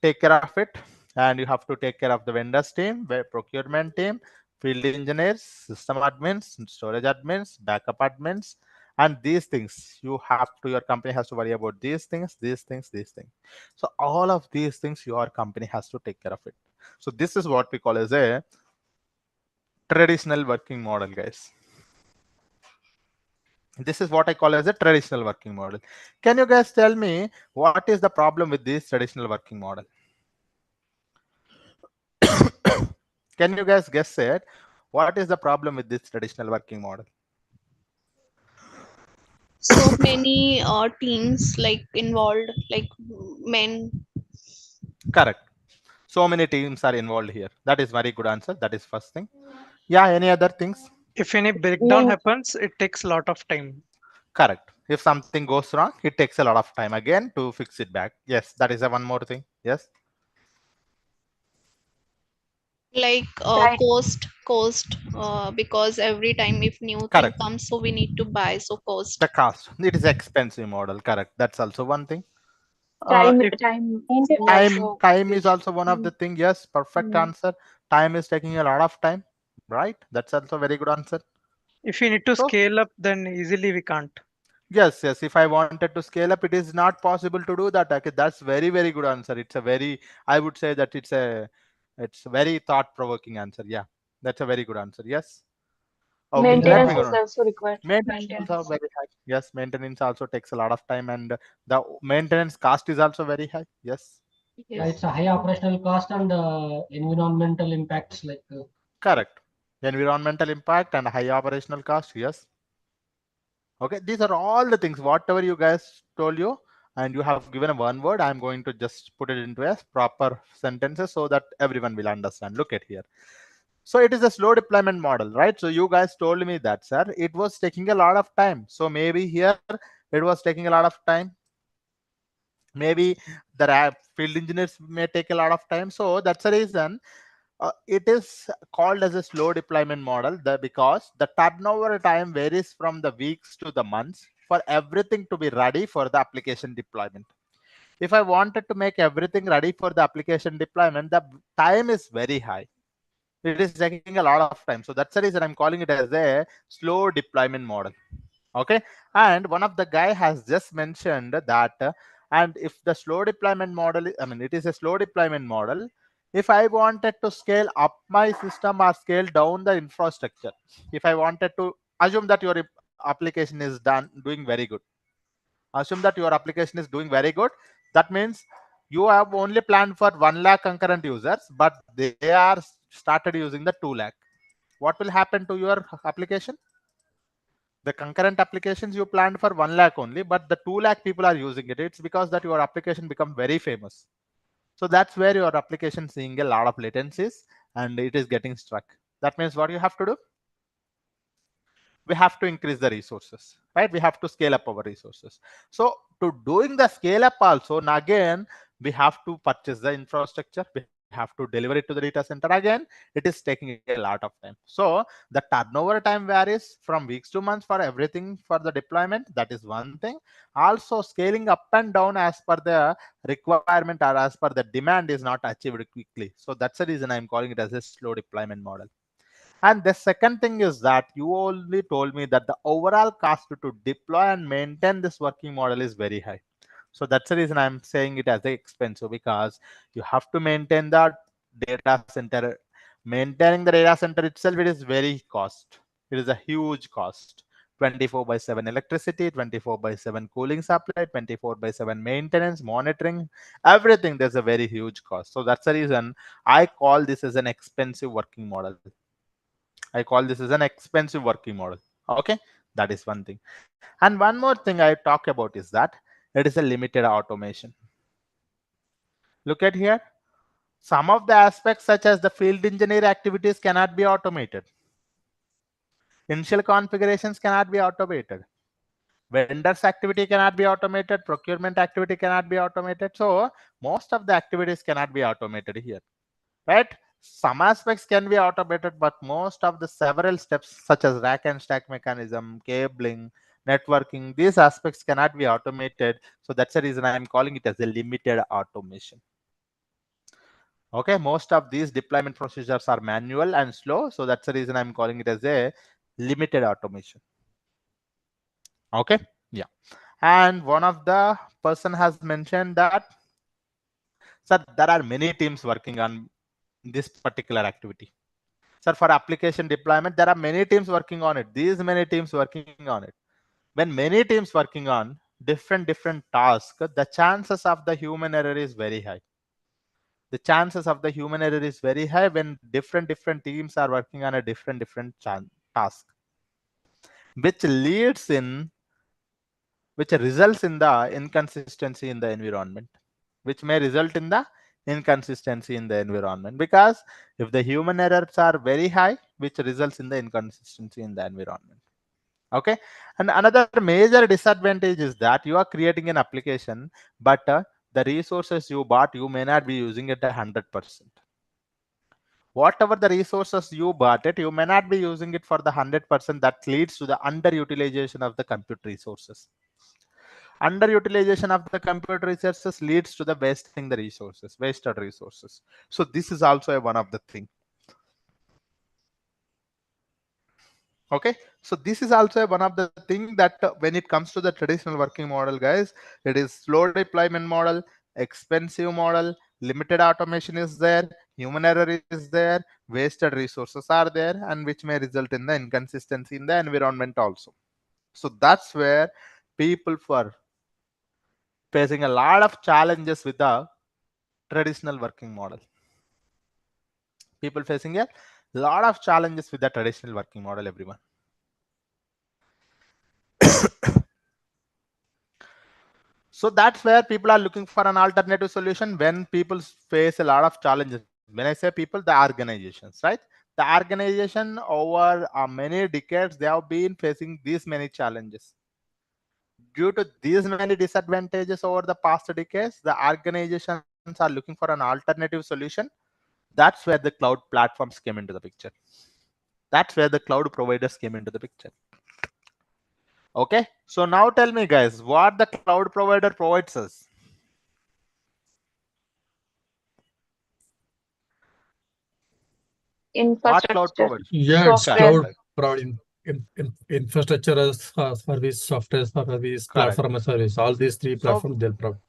take care of it, and you have to take care of the vendors team, procurement team, field engineers, system admins, storage admins, backup admins, and these things you have to, your company has to worry about these things, these things, these things. So all of these things your company has to take care of it. So this is what we call as a traditional working model, guys. This is what I call as a traditional working model. Can you guys tell me what is the problem with this traditional working model? Can you guys guess it? What is the problem with this traditional working model? So many teams like involved, like men. Correct. So many teams are involved here. That is very good answer. That is first thing. Yeah, any other things? If any breakdown Means happens, it takes a lot of time. Correct. If something goes wrong, it takes a lot of time again to fix it back. Yes, that is a one more thing. Yes. Like time. cost because every time if new thing Correct. comes, so we need to buy, so The cost. cost. It is expensive model. Correct. That's also one thing. If Time Time. also Time is which also one of the thing. Yes, perfect mm, answer. Time is taking a lot of time. Right. That's also very good answer. if you need to So scale up, then easily we can't. yes, yes. If I wanted to scale up, it is not possible to do that. Okay, that's very, very good answer. It's a very, I would say that it's a very thought-provoking answer. Yeah, that's a very good answer. Yes. Okay, let me maintenance go Uh, is on. also required. Maintenance is also Maintenance. very high. Yes, maintenance also takes a lot of time, and the maintenance cost is also very high. Yes, Yeah, it's Yes. a high operational cost and environmental impacts like correct. Environmental impact and high operational cost. Yes. Okay, these are all the things, whatever you guys told you, and you have given a one word. I'm going to just put it into a proper sentences so that everyone will understand. Look at here. So it is a slow deployment model, right? So you guys told me that, sir, it was taking a lot of time. So maybe here it was taking a lot of time. Maybe the field engineers may take a lot of time. So that's the reason it is called as a slow deployment model because the turnover time varies from the weeks to the months for everything to be ready for the application deployment. If I wanted to make everything ready for the application deployment, the time is very high. It is taking a lot of time. So that's the reason I'm calling it as a slow deployment model. Okay. And one of the guy has just mentioned that, and if the slow deployment model, I mean, it is a slow deployment model. If I wanted to scale up my system or scale down the infrastructure, if I wanted to assume that your application is doing very good, assume that your application is doing very good, that means you have only planned for 1 lakh concurrent users, but they are started using the 2 lakh. What will happen to your application? The concurrent applications you planned for 1 lakh only, but the 2 lakh people are using it. It's because that your application become very famous. So that's where your application seeing a lot of latencies and it is getting stuck. That means what you have to do? We have to increase the resources, right? We have to scale up our resources. So to doing the scale up also, now again, we have to purchase the infrastructure. We have to deliver it to the data center. Again, it is taking a lot of time. So the turnover time varies from weeks to months for everything for the deployment. That is one thing. Also scaling up and down as per the requirement or as per the demand is not achieved quickly. So that's the reason I'm calling it as a slow deployment model. And the second thing is that you only told me that the overall cost to deploy and maintain this working model is very high. So that's the reason I'm saying it as expensive, because you have to maintain the data center. Maintaining the data center itself, it is very cost. It is a huge cost. 24/7 electricity, 24/7 cooling supply, 24/7 maintenance, monitoring, everything. There's a very huge cost. So that's the reason I call this as an expensive working model. I call this as an expensive working model. Okay, that is one thing. And one more thing I talk about is that it is a limited automation. Look at here. Some of the aspects such as the field engineer activities cannot be automated. Initial configurations cannot be automated. Vendors activity cannot be automated. Procurement activity cannot be automated. So most of the activities cannot be automated here, right? Some aspects can be automated, but most of the several steps such as rack and stack mechanism, cabling, networking, these aspects cannot be automated. So that's the reason I am calling it as a limited automation. Okay, most of these deployment procedures are manual and slow. So that's the reason I'm calling it as a limited automation. Okay, yeah. And one of the person has mentioned that, sir, there are many teams working on this particular activity. Sir, for application deployment, there are many teams working on it. These many teams working on it. When many teams working on different tasks, the chances of the human error is very high. The chances of the human error is very high when different teams are working on a different task, which leads in, which results in the inconsistency in the environment, which may result in the inconsistency in the environment, because if the human errors are very high, which results in the inconsistency in the environment. Okay, and another major disadvantage is that you are creating an application, but the resources you bought, you may not be using it 100%. Whatever the resources you bought it, you may not be using it for the 100%. That leads to the underutilization of the compute resources. Underutilization of the computer resources leads to the wasting the resources, wasted resources. So this is also one of the thing. Okay, so this is also one of the thing that when it comes to the traditional working model, guys, it is slow deployment model, expensive model, limited automation is there, human error is there, wasted resources are there, and which may result in the inconsistency in the environment also. So that's where people were facing a lot of challenges with the traditional working model. People facing a lot of challenges with the traditional working model, everyone. So that's where people are looking for an alternative solution when people face a lot of challenges. When I say people, the organizations, right? The organization over many decades, they have been facing these many challenges. Due to these many disadvantages over the past decades, the organizations are looking for an alternative solution. That's where the cloud platforms came into the picture. That's where the cloud providers came into the picture. Okay, so now tell me guys, what the cloud provider provides us? What cloud Infrastructure. provides? Yeah, it's Software. cloud providing infrastructure as service, software service, Correct. platform as service. All these three platforms they'll provide.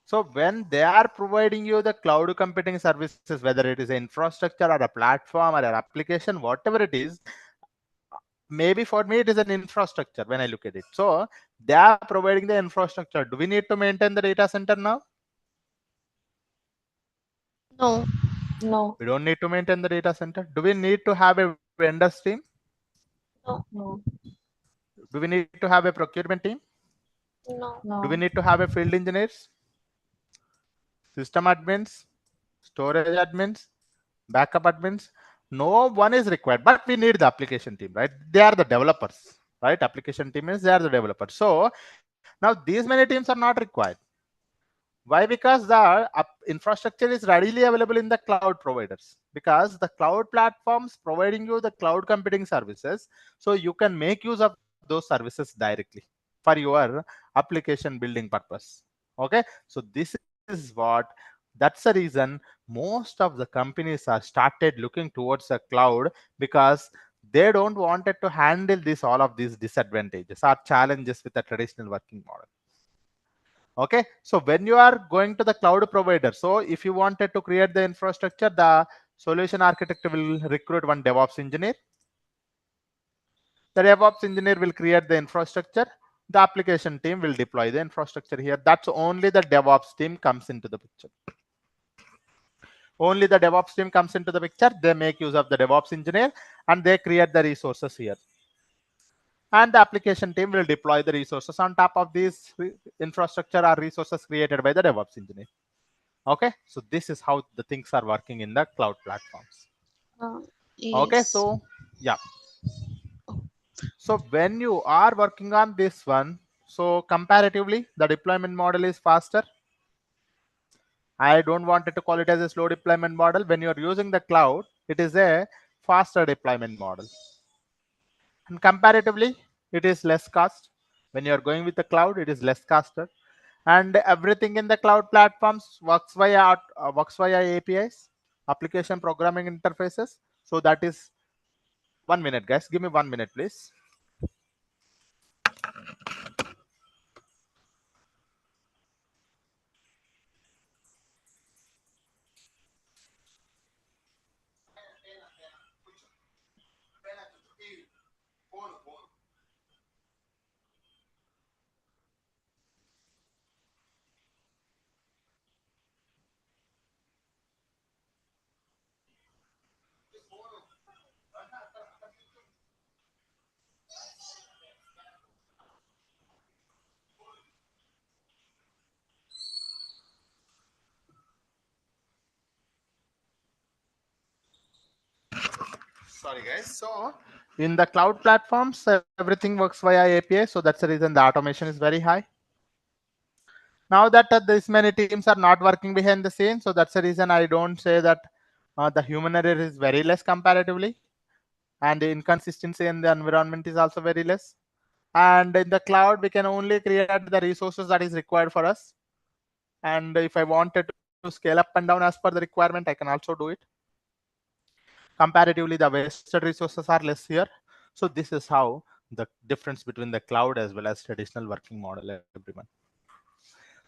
So when they are providing you the cloud computing services, whether it is an infrastructure or a platform or an application, whatever it is, maybe for me it is an infrastructure when I look at it. So they are providing the infrastructure. Do we need to maintain the data center now? No. No. We don't need to maintain the data center. Do we need to have a vendors team? No. Do we need to have a procurement team? No. No. Do we need to have a field engineers, system admins, storage admins, backup admins? No one is required, but we need the application team, right? They are the developers, right? Application team is they are the developers. So now these many teams are not required. Why? Because the infrastructure is readily available in the cloud providers, because the cloud platforms providing you the cloud computing services, so you can make use of those services directly for your application building purpose. Okay, so this is what, that's the reason most of the companies are started looking towards the cloud, because they don't want it to handle this all of these disadvantages or challenges with the traditional working model. Okay, so when you are going to the cloud provider, so if you wanted to create the infrastructure, the solution architect will recruit one DevOps engineer. The DevOps engineer will create the infrastructure. The application team will deploy the infrastructure here. That's only the DevOps team comes into the picture. Only the DevOps team comes into the picture. They make use of the DevOps engineer and they create the resources here. And the application team will deploy the resources on top of these infrastructure or resources created by the DevOps engineer. Okay, so this is how the things are working in the cloud platforms. Okay, Yes. so yeah. So when you are working on this one, so comparatively, the deployment model is faster. I don't want it to call it as a slow deployment model. When you're using the cloud, it is a faster deployment model. And comparatively, it is less cost. When you're going with the cloud, it is less costed. And everything in the cloud platforms works via APIs, application programming interfaces. So that is 1 minute, guys. Give me 1 minute, please. Sorry, guys. So in the cloud platforms, everything works via API. So that's the reason the automation is very high. Now that this many teams are not working behind the scenes, so that's the reason I don't say that the human error is very less comparatively, and the inconsistency in the environment is also very less. And in the cloud, we can only create the resources that is required for us. And if I wanted to scale up and down as per the requirement, I can also do it. Comparatively, the wasted resources are less here. So this is how the difference between the cloud as well as traditional working model, everyone.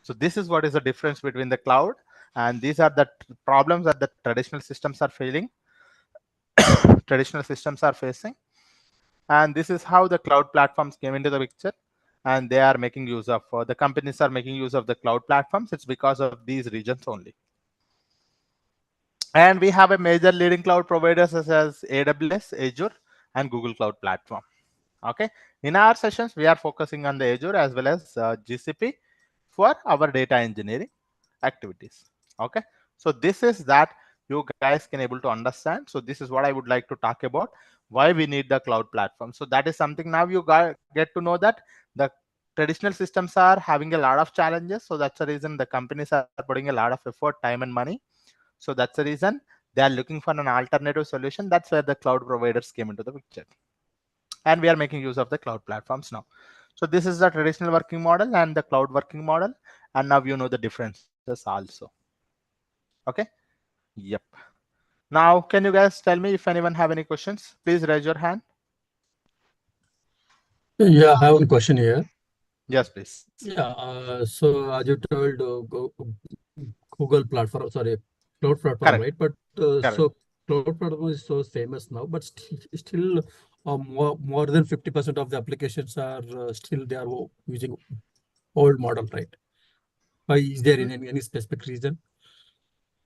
So this is what is the difference between the cloud, and these are the problems that the traditional systems are failing. Traditional systems are facing, and this is how the cloud platforms came into the picture, and they are making use of the companies are making use of the cloud platforms. It's because of these regions only. And we have a major leading cloud providers such as AWS, Azure, and Google Cloud Platform. Okay, in our sessions we are focusing on the Azure as well as GCP for our data engineering activities. Okay, so this is that you guys can able to understand. So this is what I would like to talk about, why we need the cloud platform. So that is something now you get to know that the traditional systems are having a lot of challenges. So that's the reason the companies are putting a lot of effort, time and money. So that's the reason they are looking for an alternative solution. That's where the cloud providers came into the picture. And we are making use of the cloud platforms now. So this is the traditional working model and the cloud working model. And now you know the differences also. Okay. Yep. Now, can you guys tell me if anyone have any questions? Please raise your hand. Yeah, I have one question here. Yes, please. Yeah, so as you told, Google platform, sorry, cloud platform, Correct. right? But Correct. so cloud platform is so famous now, but still more than 50% of the applications are still they are using old model, right? Is there any specific reason?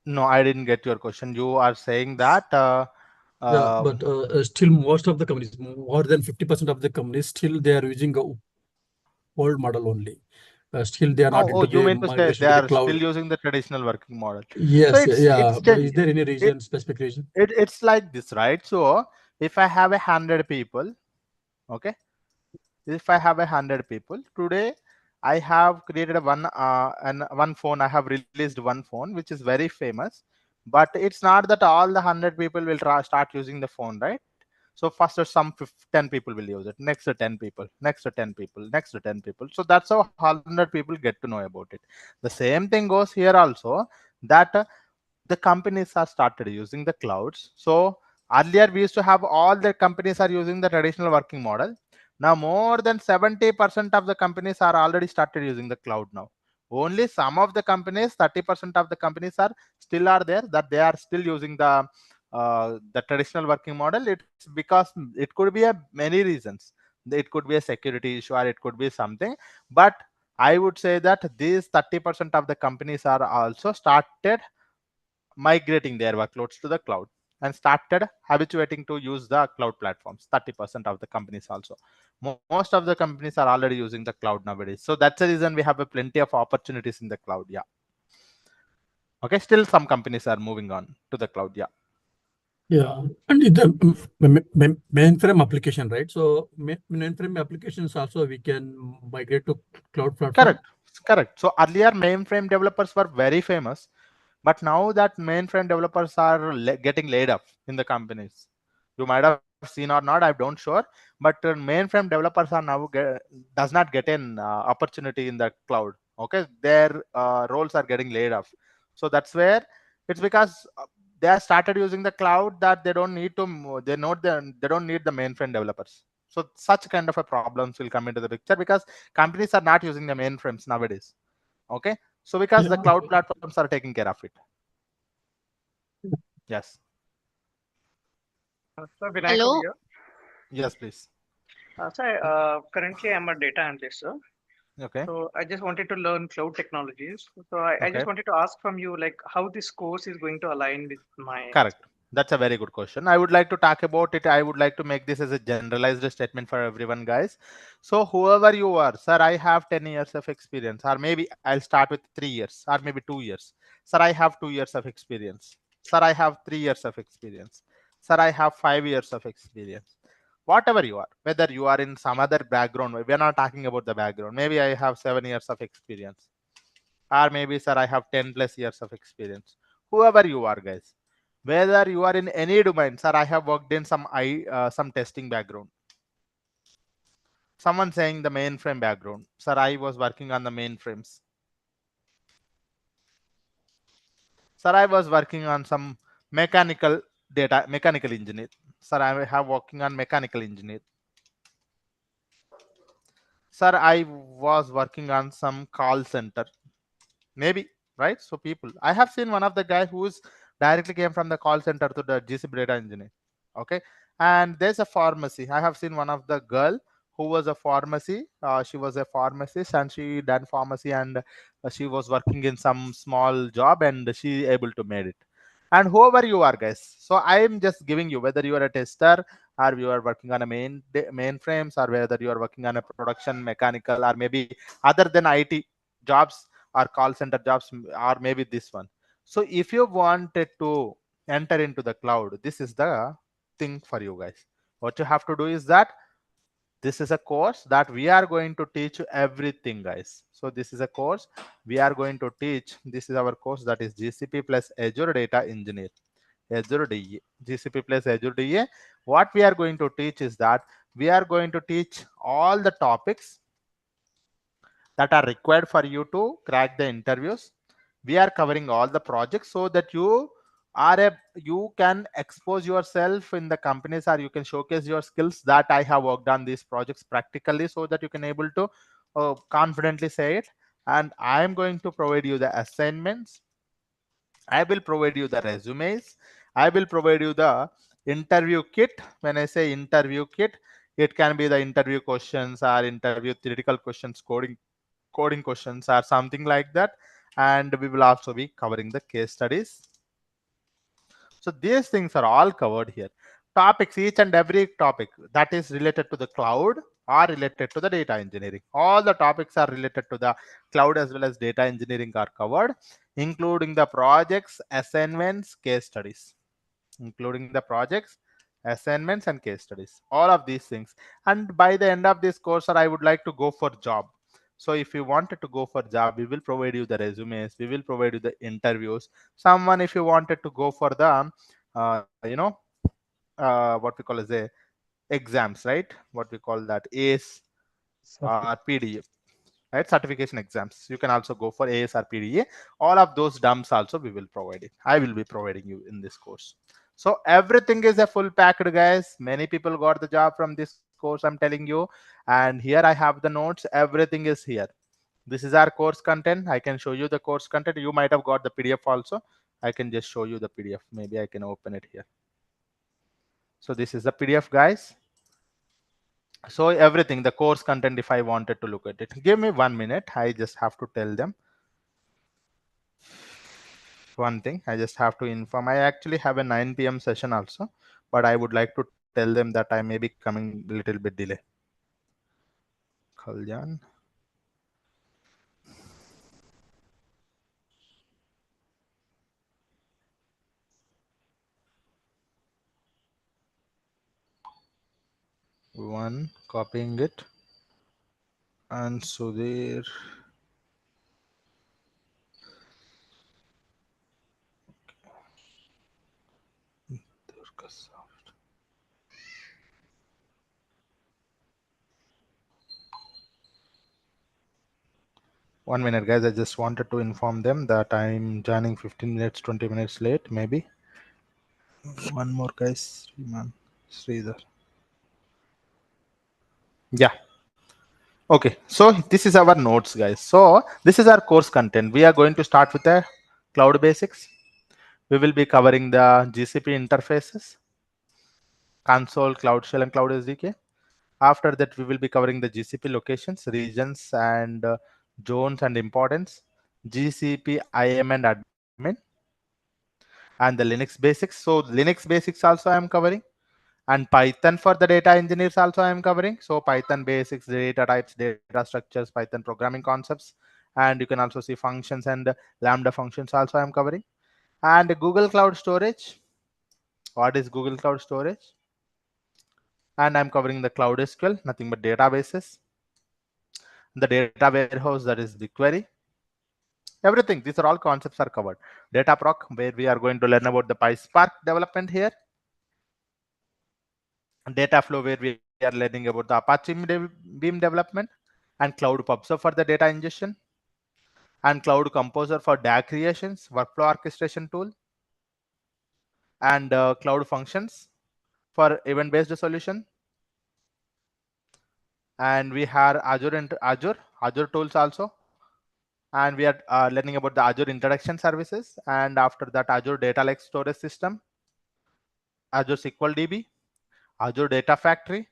No, I didn't get your question. You are saying that Yeah, but still most of the companies, more than 50% of the companies, still they are using a old model only. Still they are not into you the mean to say migration they to the are still cloud. using the traditional working model? So Yes, yeah. it's But change. is there any It, reason, specific reason? it's like this, right? So if I have 100 people, okay, if I have 100 people today, I have created a one phone. I have released one phone which is very famous, but it's not that all the 100 people will start using the phone, right? So first some 10 people will use it, next 10 people, next 10 people, next 10 people. So that's how 100 people get to know about it. The same thing goes here also, that the companies are started using the clouds. So earlier we used to have all the companies are using the traditional working model. Now more than 70% of the companies are already started using the cloud now. Only some of the companies, 30% of the companies are still are there, that they are still using the traditional working model. It's because it could be a many reasons. It could be a security issue or it could be something. But I would say that these 30% of the companies are also started migrating their workloads to the cloud and started habituating to use the cloud platforms. 30% of the companies also. Most of the companies are already using the cloud nowadays. So that's the reason we have a plenty of opportunities in the cloud. Yeah. Okay. Still some companies are moving on to the cloud. Yeah. Yeah, and the mainframe application, right? So mainframe applications also we can migrate to cloud platform. Correct. Correct. So earlier mainframe developers were very famous, but now that mainframe developers are getting laid off in the companies. You might have seen or not, I don't sure, but mainframe developers are now does not get an opportunity in the cloud. Okay, their roles are getting laid off. So that's where it's because they are started using the cloud, that they don't need to they don't need the mainframe developers. So such kind of a problems will come into the picture because companies are not using the mainframes nowadays. Okay, so because the cloud platforms are taking care of it. Yes. Sir, Vinayak over Hello. here. Yes, please. Sir, currently I'm a data analyst, sir. Okay. So I just wanted to learn cloud technologies. So I Okay. just wanted to ask from you, like, how this course is going to align with my. Correct. That's a very good question. I would like to talk about it. I would like to make this as a generalized statement for everyone, guys. So whoever you are, sir, I have 10 years of experience, or maybe I'll start with 3 years, or maybe 2 years. Sir, I have 2 years of experience. Sir, I have 3 years of experience. Sir, I have 5 years of experience. Whatever you are, whether you are in some other background, we're not talking about the background. Maybe I have 7 years of experience, or maybe, sir, I have 10 plus years of experience. Whoever you are, guys, whether you are in any domain, sir, I have worked in some testing background. Someone saying the mainframe background, sir, I was working on the mainframes. Sir, I was working on some mechanical engineer. Sir, I have working on mechanical engineer. Sir, I was working on some call center. Maybe, right? So people, I have seen one of the guy who's directly came from the call center to the GCP data engineer. Okay. And there's a pharmacy. I have seen one of the girl who was a pharmacy. She was a pharmacist and she done pharmacy, and she was working in some small job and she able to made it. And whoever you are, guys, so I am just giving you, whether you are a tester or you are working on a mainframes, or whether you are working on a production mechanical, or maybe other than IT jobs or call center jobs, or maybe this one. So if you wanted to enter into the cloud, this is the thing for you guys. What you have to do is that this is a course that we are going to teach you everything, guys. So this is a course we are going to teach. This is our course, that is GCP plus Azure Data Engineer, Azure DA, GCP plus Azure DA. What we are going to teach is that we are going to teach all the topics that are required for you to crack the interviews. We are covering all the projects so that you can expose yourself in the companies, or you can showcase your skills that I have worked on these projects practically, so that you can able to confidently say it. And I am going to provide you the assignments. I will provide you the resumes. I will provide you the interview kit. When I say interview kit, it can be the interview questions or interview theoretical questions, coding questions or something like that. And we will also be covering the case studies. So these things are all covered here. Topics, each and every topic that is related to the cloud are related to the data engineering. All the topics are related to the cloud as well as data engineering are covered, including the projects, assignments, case studies, including the projects, assignments, and case studies. All of these things. And by the end of this course, I would like to go for job. So if you wanted to go for job, we will provide you the resumes, we will provide you the interviews. Someone, if you wanted to go for the what we call as a exams, right? What we call that ACE or PDA, right? Certification exams. You can also go for AS or PDA. All of those dumps also we will provide it. I will be providing you in this course. So everything is a full packed, guys. Many people got the job from this course, I'm telling you. And here I have the notes. Everything is here. This is our course content. I can show you the course content. You might have got the PDF also. I can just show you the PDF. Maybe I can open it here. So this is the PDF, guys. So everything, the course content, if I wanted to look at it, give me 1 minute. I just have to tell them one thing. I just have to inform. I actually have a 9 p.m. session also, but I would like to tell them that I may be coming a little bit delay. Kalyan. One, copying it. And Sudhir. One minute, guys. I just wanted to inform them that I'm joining 15 minutes, 20 minutes late, maybe. One more, guys. Sridhar. Yeah. Okay. So this is our notes, guys. So this is our course content. We are going to start with the cloud basics. We will be covering the GCP interfaces, console, Cloud Shell, and Cloud SDK. After that, we will be covering the GCP locations, regions, and zones and importance, GCP IAM and admin, and the Linux basics. So Linux basics also I am covering, and Python for the data engineers also I am covering. So Python basics, data types, data structures, Python programming concepts, and you can also see functions and Lambda functions also I am covering. And Google Cloud Storage. What is Google Cloud Storage? And I'm covering the Cloud SQL, nothing but databases, the data warehouse, that is BigQuery. Everything, these are all concepts are covered. Dataproc, where we are going to learn about the PySpark development here. Data flow, where we are learning about the Apache Beam development, and Cloud PubSub for the data ingestion, and Cloud Composer for DAG creations, workflow orchestration tool, and Cloud Functions for event-based solution. And we have Azure tools also. And we are learning about the Azure introduction services. And after that, Azure Data Lake Storage System, Azure SQL DB, Azure Data Factory,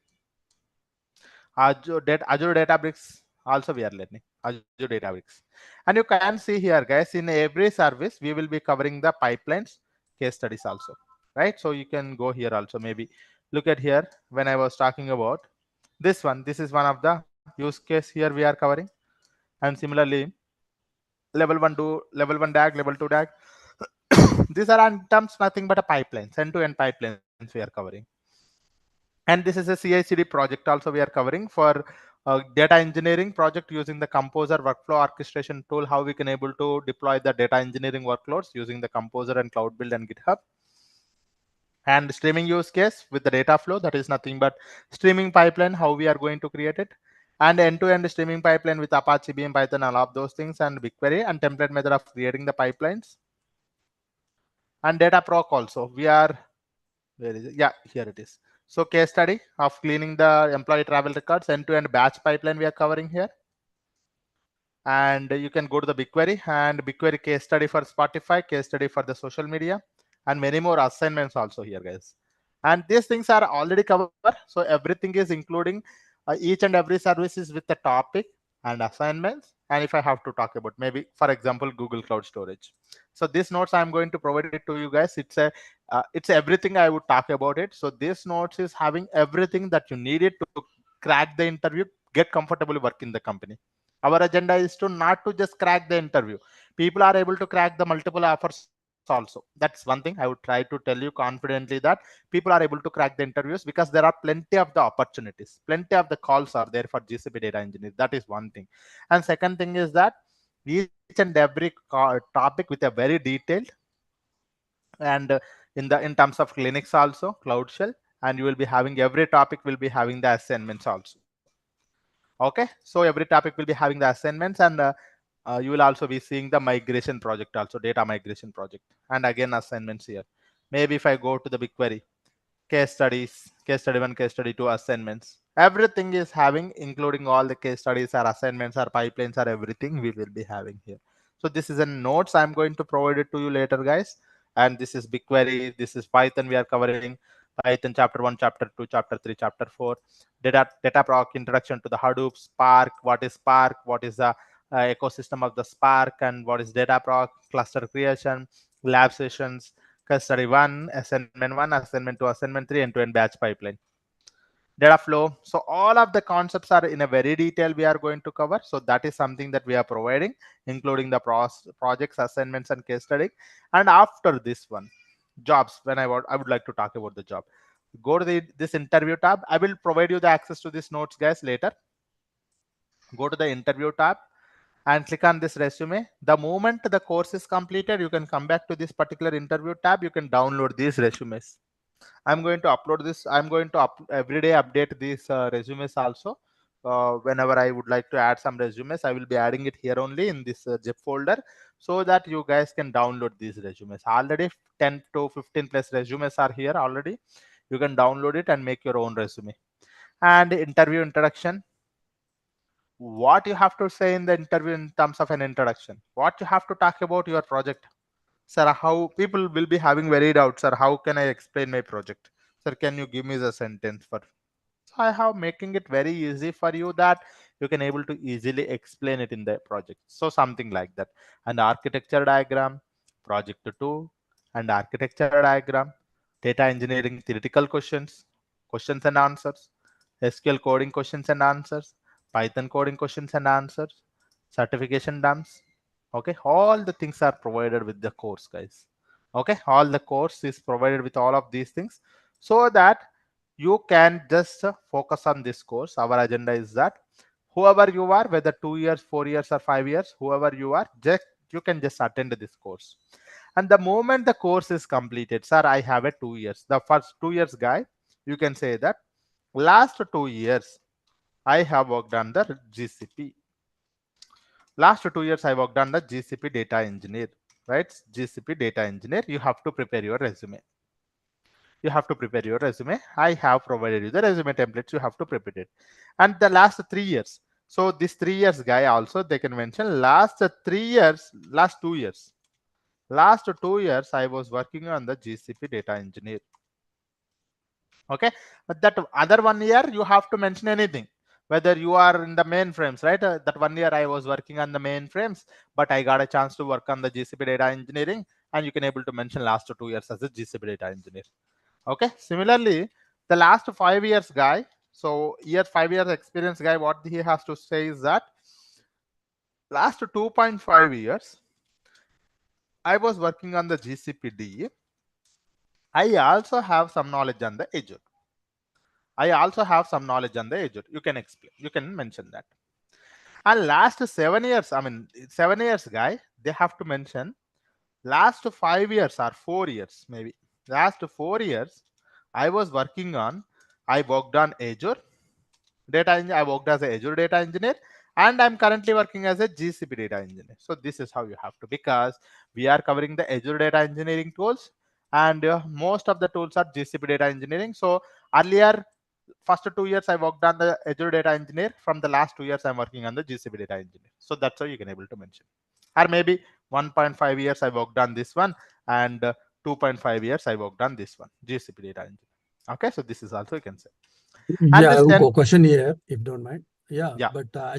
Azure Databricks. Also, we are learning Azure Databricks. And you can see here, guys, in every service, we will be covering the pipelines, case studies also, right? So you can go here also. Maybe look at here when I was talking about this one. This is one of the use case here we are covering. And similarly, level 1 DAG, level 2 DAG. These are in terms nothing but a pipelines, end-to-end pipelines we are covering. And this is a CI/CD project also we are covering for data engineering project using the Composer workflow orchestration tool, how we can able to deploy the data engineering workloads using the Composer and Cloud Build and GitHub. And streaming use case with the data flow, that is nothing but streaming pipeline, how we are going to create it. And end-to-end streaming pipeline with Apache Beam, Python, all of those things, and BigQuery, and template method of creating the pipelines. And data proc also, we are, where is it? Yeah, here it is. So case study of cleaning the employee travel records, end-to-end batch pipeline we are covering here. And you can go to the BigQuery, and BigQuery case study for Spotify, case study for the social media, and many more assignments also here, guys. And these things are already covered. So everything is including each and every services with the topic and assignments. And if I have to talk about maybe, for example, Google Cloud Storage. So these notes I'm going to provide it to you guys. It's everything I would talk about it. So this notes is having everything that you needed to crack the interview, get comfortable work in the company. Our agenda is to not to just crack the interview. People are able to crack the multiple offers also. That's one thing I would try to tell you confidently, that people are able to crack the interviews because there are plenty of the opportunities, plenty of the calls are there for GCP data engineer. That is one thing. And second thing is that each and every topic with a very detailed, and in terms of Linux also, Cloud Shell, and you will be having every topic will be having the assignments also. Okay, so every topic will be having the assignments, and you will also be seeing the migration project also, data migration project, and again assignments here. Maybe if I go to the BigQuery, case studies, case study 1, case study 2, assignments, everything is having, including all the case studies or assignments or pipelines or everything we will be having here. So this is a notes I'm going to provide it to you later, guys. And this is BigQuery, this is Python we are covering, Python chapter 1, chapter 2, chapter 3, chapter 4, data proc, introduction to the Hadoop, Spark, what is the ecosystem of the Spark, and what is data proc, cluster creation, lab sessions, case study 1, assignment 1, assignment 2, assignment 3, end-to-end batch pipeline, data flow. So all of the concepts are in a very detail we are going to cover. So that is something that we are providing, including the projects, assignments, and case study. And after this one, jobs, when I would like to talk about the job, go to this interview tab. I will provide you the access to these notes, guys, later. Go to the interview tab and click on this resume. The moment the course is completed, you can come back to this particular interview tab. You can download these resumes. I'm going to upload this. I'm going to every day update these resumes also. Whenever I would like to add some resumes, I will be adding it here only in this zip folder, so that you guys can download these resumes. Already 10 to 15 plus resumes are here already. You can download it and make your own resume. And interview introduction. What you have to say in the interview in terms of an introduction, what you have to talk about your project. Sir, how people will be having very doubts, sir, how can I explain my project? Sir, can you give me the sentence for? So I have making it very easy for you that you can able to easily explain it in the project. So something like that. And architecture diagram, project 2, and architecture diagram, data engineering theoretical questions, questions and answers, SQL coding questions and answers, Python coding questions and answers, certification dumps. Okay, all the things are provided with the course, guys. Okay, all the course is provided with all of these things, so that you can just focus on this course. Our agenda is that whoever you are, whether 2 years, 4 years, or 5 years, whoever you are, just you can just attend this course. And the moment the course is completed, sir, I have a 2 years, the first 2 years guy, you can say that last 2 years I have worked on the GCP. Last 2 years I worked on the GCP data engineer, right? GCP data engineer. You have to prepare your resume. You have to prepare your resume. I have provided you the resume templates. You have to prepare it. And the last 3 years. So this 3 years guy also, they can mention last 3 years, last 2 years. Last 2 years I was working on the GCP data engineer. Okay, but that other 1 year you have to mention anything, whether you are in the mainframes, right? That 1 year I was working on the mainframes, but I got a chance to work on the GCP data engineering, and you can able to mention last 2 years as a GCP data engineer. Okay, similarly, the last 5 years guy, so 5 years experience guy, what he has to say is that last 2.5 years I was working on the GCP. I also have some knowledge on the Azure. I also have some knowledge on the Azure. You can explain. You can mention that. And last 7 years, I mean 7 years, guy, they have to mention last 5 years or 4 years, maybe last 4 years, I was working on. I worked on Azure data engineer. I worked as an Azure data engineer, and I'm currently working as a GCP data engineer. So this is how you have to, because we are covering the Azure data engineering tools, and most of the tools are GCP data engineering. So earlier, first 2 years I worked on the Azure data engineer. From the last 2 years I'm working on the GCP data engineer. So that's how you can able to mention. Or maybe 1.5 years I worked on this one, and 2.5 years I worked on this one, GCP data engineer. Okay, so this is also you can say. And Yeah, I this have then, a question here, if you don't mind. Yeah, yeah. but